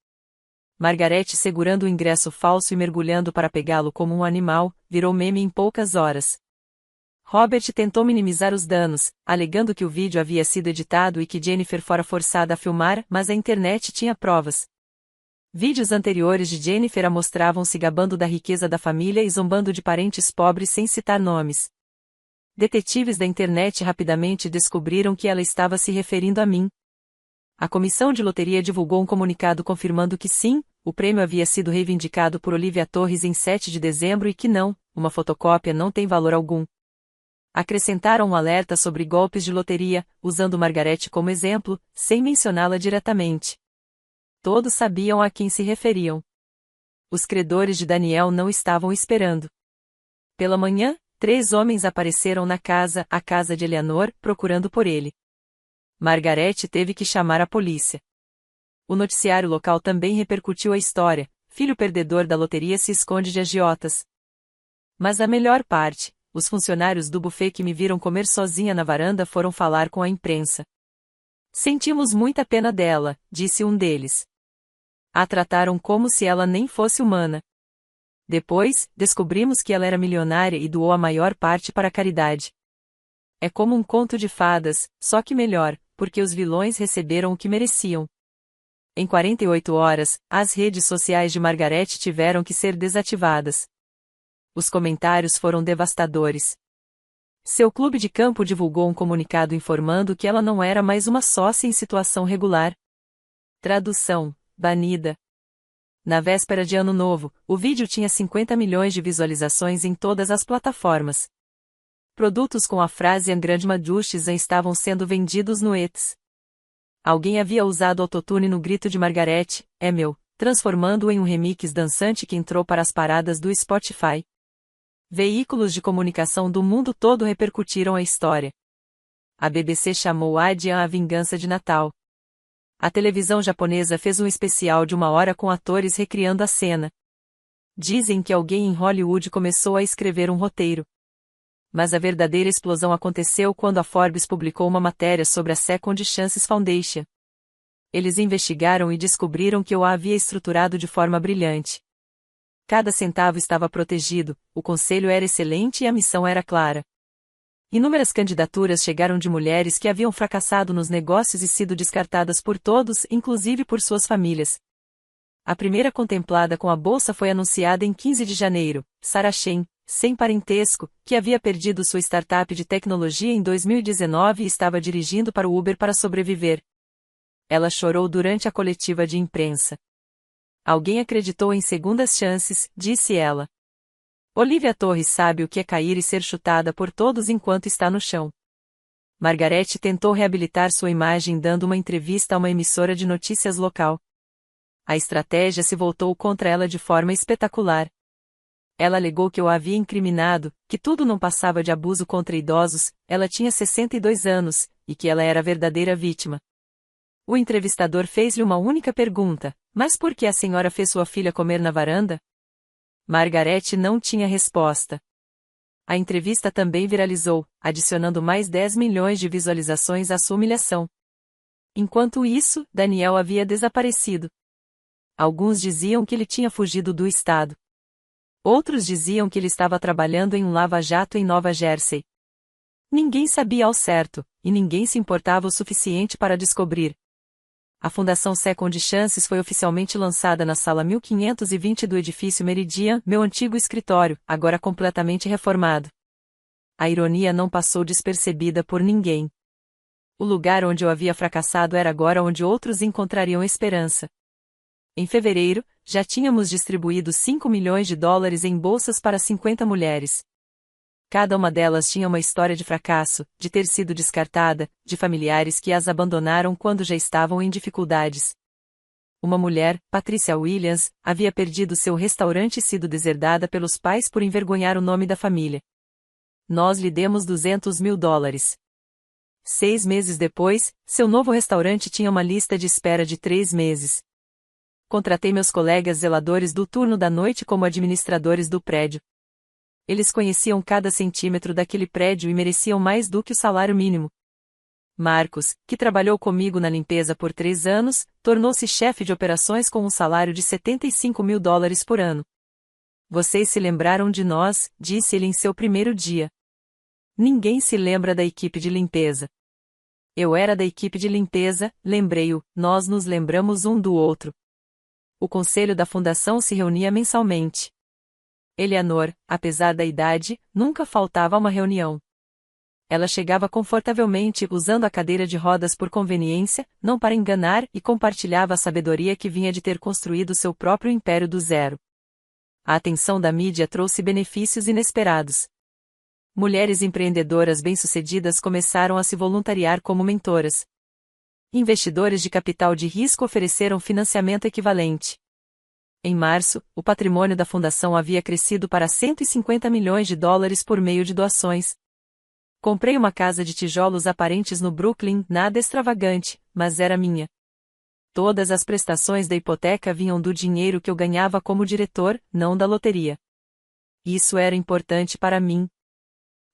Margaret segurando o ingresso falso e mergulhando para pegá-lo como um animal, virou meme em poucas horas. Robert tentou minimizar os danos, alegando que o vídeo havia sido editado e que Jennifer fora forçada a filmar, mas a internet tinha provas. Vídeos anteriores de Jennifer a mostravam se gabando da riqueza da família e zombando de parentes pobres sem citar nomes. Detetives da internet rapidamente descobriram que ela estava se referindo a mim. A comissão de loteria divulgou um comunicado confirmando que sim, o prêmio havia sido reivindicado por Olivia Torres em 7 de dezembro e que não, uma fotocópia não tem valor algum. Acrescentaram um alerta sobre golpes de loteria, usando Margaret como exemplo, sem mencioná-la diretamente. Todos sabiam a quem se referiam. Os credores de Daniel não estavam esperando. Pela manhã, 3 homens apareceram na casa, a casa de Eleanor, procurando por ele. Margaret teve que chamar a polícia. O noticiário local também repercutiu a história: filho perdedor da loteria se esconde de agiotas. Mas a melhor parte, os funcionários do buffet que me viram comer sozinha na varanda foram falar com a imprensa. Sentimos muita pena dela, disse um deles. A trataram como se ela nem fosse humana. Depois, descobrimos que ela era milionária e doou a maior parte para a caridade. É como um conto de fadas, só que melhor, porque os vilões receberam o que mereciam. Em 48 horas, as redes sociais de Margaret tiveram que ser desativadas. Os comentários foram devastadores. Seu clube de campo divulgou um comunicado informando que ela não era mais uma sócia em situação regular. Tradução: banida. Na véspera de Ano Novo, o vídeo tinha 50 milhões de visualizações em todas as plataformas. Produtos com a frase "En grande justes" estavam sendo vendidos no Etsy. Alguém havia usado autotune no grito de Margaret, "É meu", transformando-o em um remix dançante que entrou para as paradas do Spotify. Veículos de comunicação do mundo todo repercutiram a história. A BBC chamou-a de A Vingança de Natal. A televisão japonesa fez um especial de 1 hora com atores recriando a cena. Dizem que alguém em Hollywood começou a escrever um roteiro. Mas a verdadeira explosão aconteceu quando a Forbes publicou uma matéria sobre a Second Chances Foundation. Eles investigaram e descobriram que eu a havia estruturado de forma brilhante. Cada centavo estava protegido, o conselho era excelente e a missão era clara. Inúmeras candidaturas chegaram de mulheres que haviam fracassado nos negócios e sido descartadas por todos, inclusive por suas famílias. A primeira contemplada com a bolsa foi anunciada em 15 de janeiro, Sarah Chen, sem parentesco, que havia perdido sua startup de tecnologia em 2019 e estava dirigindo para o Uber para sobreviver. Ela chorou durante a coletiva de imprensa. Alguém acreditou em segundas chances, disse ela. Olivia Torres sabe o que é cair e ser chutada por todos enquanto está no chão. Margaret tentou reabilitar sua imagem dando uma entrevista a uma emissora de notícias local. A estratégia se voltou contra ela de forma espetacular. Ela alegou que eu a havia incriminado, que tudo não passava de abuso contra idosos, ela tinha 62 anos, e que ela era a verdadeira vítima. O entrevistador fez-lhe uma única pergunta: mas por que a senhora fez sua filha comer na varanda? Margaret não tinha resposta. A entrevista também viralizou, adicionando mais 10 milhões de visualizações à sua humilhação. Enquanto isso, Daniel havia desaparecido. Alguns diziam que ele tinha fugido do estado. Outros diziam que ele estava trabalhando em um lava-jato em Nova Jersey. Ninguém sabia ao certo, e ninguém se importava o suficiente para descobrir. A Fundação Second Chances foi oficialmente lançada na sala 1520 do edifício Meridian, meu antigo escritório, agora completamente reformado. A ironia não passou despercebida por ninguém. O lugar onde eu havia fracassado era agora onde outros encontrariam esperança. Em fevereiro, já tínhamos distribuído 5 milhões de dólares em bolsas para 50 mulheres. Cada uma delas tinha uma história de fracasso, de ter sido descartada, de familiares que as abandonaram quando já estavam em dificuldades. Uma mulher, Patricia Williams, havia perdido seu restaurante e sido deserdada pelos pais por envergonhar o nome da família. Nós lhe demos 200 mil dólares. 6 meses depois, seu novo restaurante tinha uma lista de espera de 3 meses. Contratei meus colegas zeladores do turno da noite como administradores do prédio. Eles conheciam cada centímetro daquele prédio e mereciam mais do que o salário mínimo. Marcos, que trabalhou comigo na limpeza por 3 anos, tornou-se chefe de operações com um salário de 75 mil dólares por ano. Vocês se lembraram de nós, disse ele em seu primeiro dia. Ninguém se lembra da equipe de limpeza. Eu era da equipe de limpeza, lembrei-o, nós nos lembramos um do outro. O conselho da fundação se reunia mensalmente. Eleanor, apesar da idade, nunca faltava a uma reunião. Ela chegava confortavelmente usando a cadeira de rodas por conveniência, não para enganar, e compartilhava a sabedoria que vinha de ter construído seu próprio império do zero. A atenção da mídia trouxe benefícios inesperados. Mulheres empreendedoras bem-sucedidas começaram a se voluntariar como mentoras. Investidores de capital de risco ofereceram financiamento equivalente. Em março, o patrimônio da fundação havia crescido para 150 milhões de dólares por meio de doações. Comprei uma casa de tijolos aparentes no Brooklyn, nada extravagante, mas era minha. Todas as prestações da hipoteca vinham do dinheiro que eu ganhava como diretor, não da loteria. Isso era importante para mim.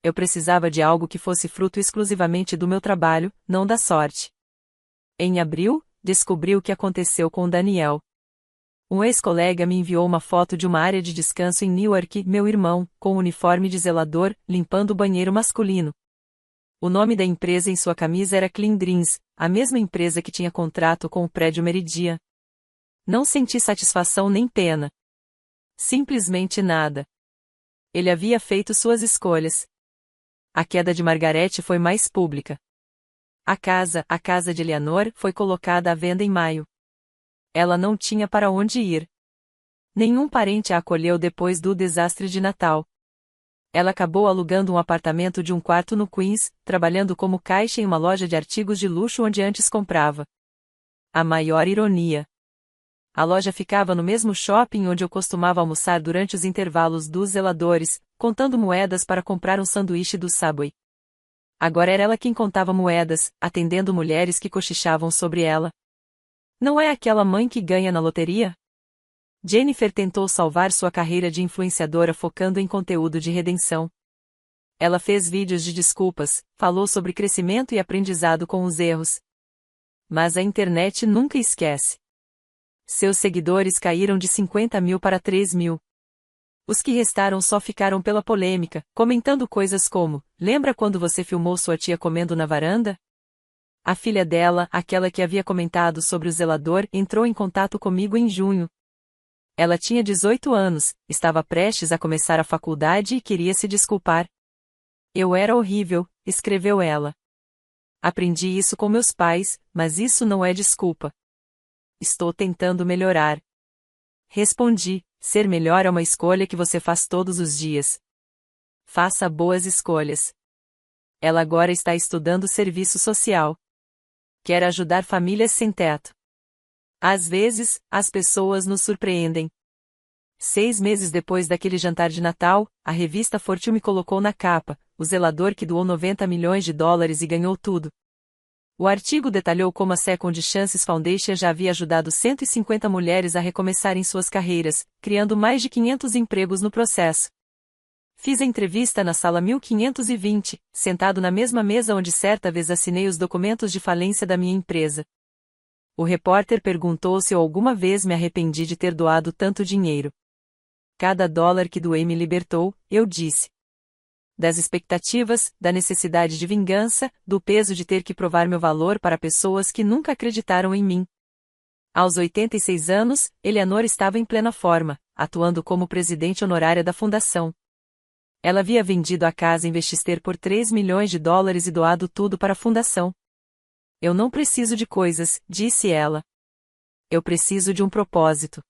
Eu precisava de algo que fosse fruto exclusivamente do meu trabalho, não da sorte. Em abril, descobri o que aconteceu com Daniel. Um ex-colega me enviou uma foto de uma área de descanso em Newark, meu irmão, com uniforme de zelador, limpando o banheiro masculino. O nome da empresa em sua camisa era Clean Dreams, a mesma empresa que tinha contrato com o prédio Meridian. Não senti satisfação nem pena. Simplesmente nada. Ele havia feito suas escolhas. A queda de Margarete foi mais pública. A casa de Eleanor, foi colocada à venda em maio. Ela não tinha para onde ir. Nenhum parente a acolheu depois do desastre de Natal. Ela acabou alugando um apartamento de um quarto no Queens, trabalhando como caixa em uma loja de artigos de luxo onde antes comprava. A maior ironia. A loja ficava no mesmo shopping onde eu costumava almoçar durante os intervalos dos zeladores, contando moedas para comprar um sanduíche do Subway. Agora era ela quem contava moedas, atendendo mulheres que cochichavam sobre ela. Não é aquela mãe que ganha na loteria? Jennifer tentou salvar sua carreira de influenciadora focando em conteúdo de redenção. Ela fez vídeos de desculpas, falou sobre crescimento e aprendizado com os erros. Mas a internet nunca esquece. Seus seguidores caíram de 50 mil para 3 mil. Os que restaram só ficaram pela polêmica, comentando coisas como: lembra quando você filmou sua tia comendo na varanda? A filha dela, aquela que havia comentado sobre o zelador, entrou em contato comigo em junho. Ela tinha 18 anos, estava prestes a começar a faculdade e queria se desculpar. Eu era horrível, escreveu ela. Aprendi isso com meus pais, mas isso não é desculpa. Estou tentando melhorar. Respondi: ser melhor é uma escolha que você faz todos os dias. Faça boas escolhas. Ela agora está estudando serviço social. Quer ajudar famílias sem teto. Às vezes, as pessoas nos surpreendem. 6 meses depois daquele jantar de Natal, a revista Fortune me colocou na capa, o zelador que doou 90 milhões de dólares e ganhou tudo. O artigo detalhou como a Second Chances Foundation já havia ajudado 150 mulheres a recomeçarem suas carreiras, criando mais de 500 empregos no processo. Fiz a entrevista na sala 1520, sentado na mesma mesa onde certa vez assinei os documentos de falência da minha empresa. O repórter perguntou se eu alguma vez me arrependi de ter doado tanto dinheiro. Cada dólar que doei me libertou, eu disse. Das expectativas, da necessidade de vingança, do peso de ter que provar meu valor para pessoas que nunca acreditaram em mim. Aos 86 anos, Eleanor estava em plena forma, atuando como presidente honorária da fundação. Ela havia vendido a casa em Westchester por 3 milhões de dólares e doado tudo para a fundação. Eu não preciso de coisas, disse ela. Eu preciso de um propósito.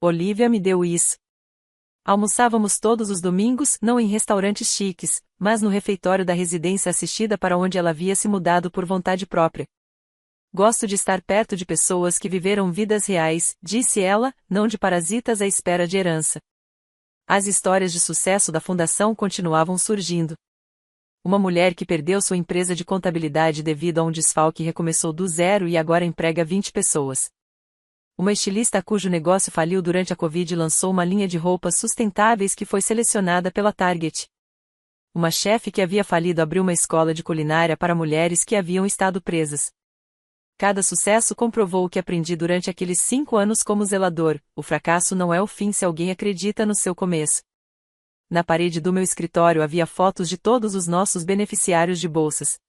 Olivia me deu isso. Almoçávamos todos os domingos, não em restaurantes chiques, mas no refeitório da residência assistida para onde ela havia se mudado por vontade própria. Gosto de estar perto de pessoas que viveram vidas reais, disse ela, não de parasitas à espera de herança. As histórias de sucesso da fundação continuavam surgindo. Uma mulher que perdeu sua empresa de contabilidade devido a um desfalque recomeçou do zero e agora emprega 20 pessoas. Uma estilista cujo negócio faliu durante a Covid lançou uma linha de roupas sustentáveis que foi selecionada pela Target. Uma chefe que havia falido abriu uma escola de culinária para mulheres que haviam estado presas. Cada sucesso comprovou o que aprendi durante aqueles 5 anos como zelador: o fracasso não é o fim se alguém acredita no seu começo. Na parede do meu escritório havia fotos de todos os nossos beneficiários de bolsas.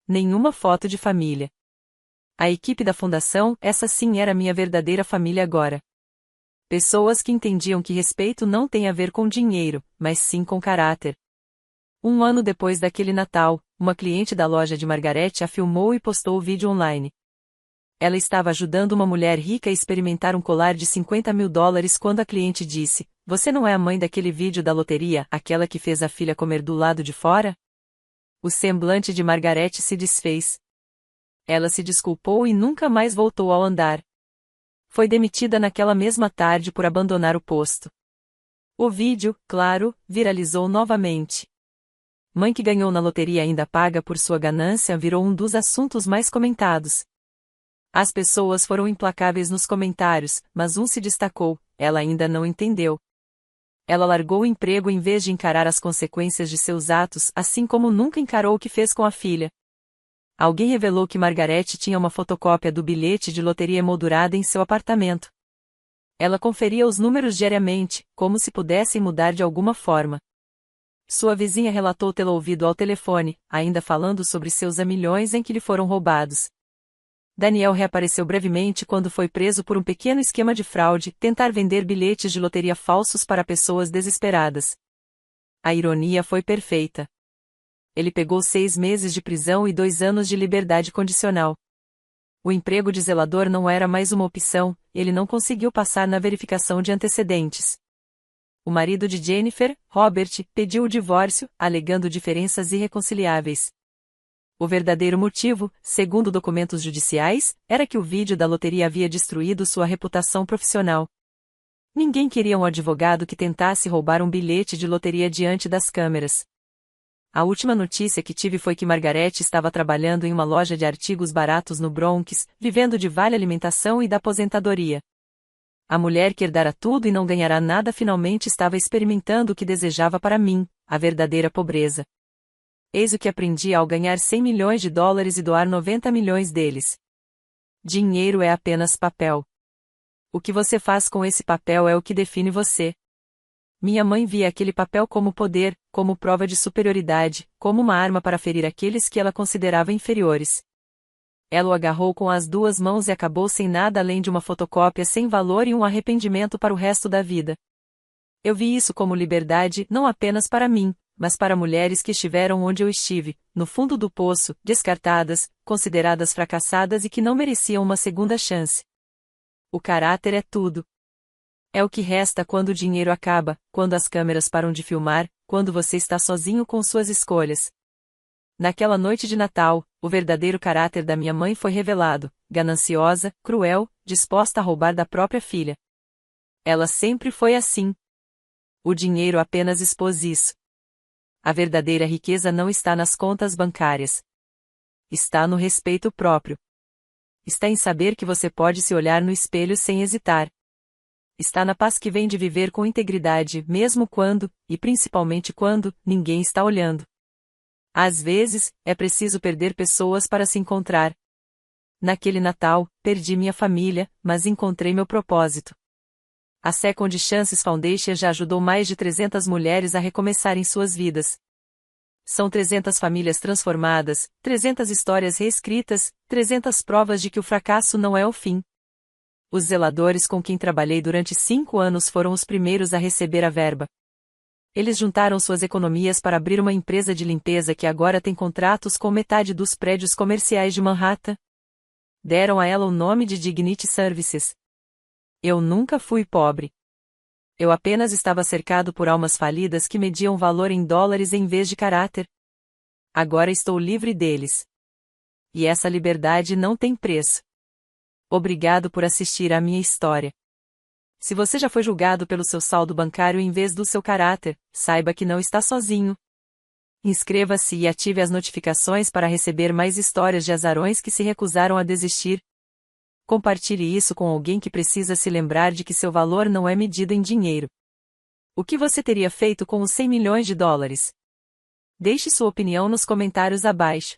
Nenhuma foto de família. A equipe da fundação, essa sim era minha verdadeira família agora. Pessoas que entendiam que respeito não tem a ver com dinheiro, mas sim com caráter. 1 ano depois daquele Natal, uma cliente da loja de Margarete a filmou e postou o vídeo online. Ela estava ajudando uma mulher rica a experimentar um colar de 50 mil dólares quando a cliente disse: "Você não é a mãe daquele vídeo da loteria, aquela que fez a filha comer do lado de fora?" O semblante de Margarete se desfez. Ela se desculpou e nunca mais voltou ao andar. Foi demitida naquela mesma tarde por abandonar o posto. O vídeo, claro, viralizou novamente. Mãe que ganhou na loteria ainda paga por sua ganância virou um dos assuntos mais comentados. As pessoas foram implacáveis nos comentários, mas um se destacou: ela ainda não entendeu. Ela largou o emprego em vez de encarar as consequências de seus atos, assim como nunca encarou o que fez com a filha. Alguém revelou que Margarete tinha uma fotocópia do bilhete de loteria emoldurada em seu apartamento. Ela conferia os números diariamente, como se pudessem mudar de alguma forma. Sua vizinha relatou tê-lo ouvido ao telefone, ainda falando sobre seus milhões em que lhe foram roubados. Daniel reapareceu brevemente quando foi preso por um pequeno esquema de fraude, tentar vender bilhetes de loteria falsos para pessoas desesperadas. A ironia foi perfeita. Ele pegou 6 meses de prisão e 2 anos de liberdade condicional. O emprego de zelador não era mais uma opção, ele não conseguiu passar na verificação de antecedentes. O marido de Jennifer, Robert, pediu o divórcio, alegando diferenças irreconciliáveis. O verdadeiro motivo, segundo documentos judiciais, era que o vídeo da loteria havia destruído sua reputação profissional. Ninguém queria um advogado que tentasse roubar um bilhete de loteria diante das câmeras. A última notícia que tive foi que Margarete estava trabalhando em uma loja de artigos baratos no Bronx, vivendo de vale alimentação e da aposentadoria. A mulher que herdara tudo e não ganhará nada finalmente estava experimentando o que desejava para mim, a verdadeira pobreza. Eis o que aprendi ao ganhar 100 milhões de dólares e doar 90 milhões deles. Dinheiro é apenas papel. O que você faz com esse papel é o que define você. Minha mãe via aquele papel como poder, como prova de superioridade, como uma arma para ferir aqueles que ela considerava inferiores. Ela o agarrou com as 2 mãos e acabou sem nada além de uma fotocópia sem valor e um arrependimento para o resto da vida. Eu vi isso como liberdade não apenas para mim, mas para mulheres que estiveram onde eu estive, no fundo do poço, descartadas, consideradas fracassadas e que não mereciam uma segunda chance. O caráter é tudo. É o que resta quando o dinheiro acaba, quando as câmeras param de filmar, quando você está sozinho com suas escolhas. Naquela noite de Natal, o verdadeiro caráter da minha mãe foi revelado: gananciosa, cruel, disposta a roubar da própria filha. Ela sempre foi assim. O dinheiro apenas expôs isso. A verdadeira riqueza não está nas contas bancárias. Está no respeito próprio. Está em saber que você pode se olhar no espelho sem hesitar. Está na paz que vem de viver com integridade, mesmo quando, e principalmente quando, ninguém está olhando. Às vezes, é preciso perder pessoas para se encontrar. Naquele Natal, perdi minha família, mas encontrei meu propósito. A Second Chances Foundation já ajudou mais de 300 mulheres a recomeçarem suas vidas. São 300 famílias transformadas, 300 histórias reescritas, 300 provas de que o fracasso não é o fim. Os zeladores com quem trabalhei durante 5 anos foram os primeiros a receber a verba. Eles juntaram suas economias para abrir uma empresa de limpeza que agora tem contratos com metade dos prédios comerciais de Manhattan. Deram a ela o nome de Dignity Services. Eu nunca fui pobre. Eu apenas estava cercado por almas falidas que mediam valor em dólares em vez de caráter. Agora estou livre deles. E essa liberdade não tem preço. Obrigado por assistir à minha história. Se você já foi julgado pelo seu saldo bancário em vez do seu caráter, saiba que não está sozinho. Inscreva-se e ative as notificações para receber mais histórias de azarões que se recusaram a desistir. Compartilhe isso com alguém que precisa se lembrar de que seu valor não é medido em dinheiro. O que você teria feito com os 100 milhões de dólares? Deixe sua opinião nos comentários abaixo.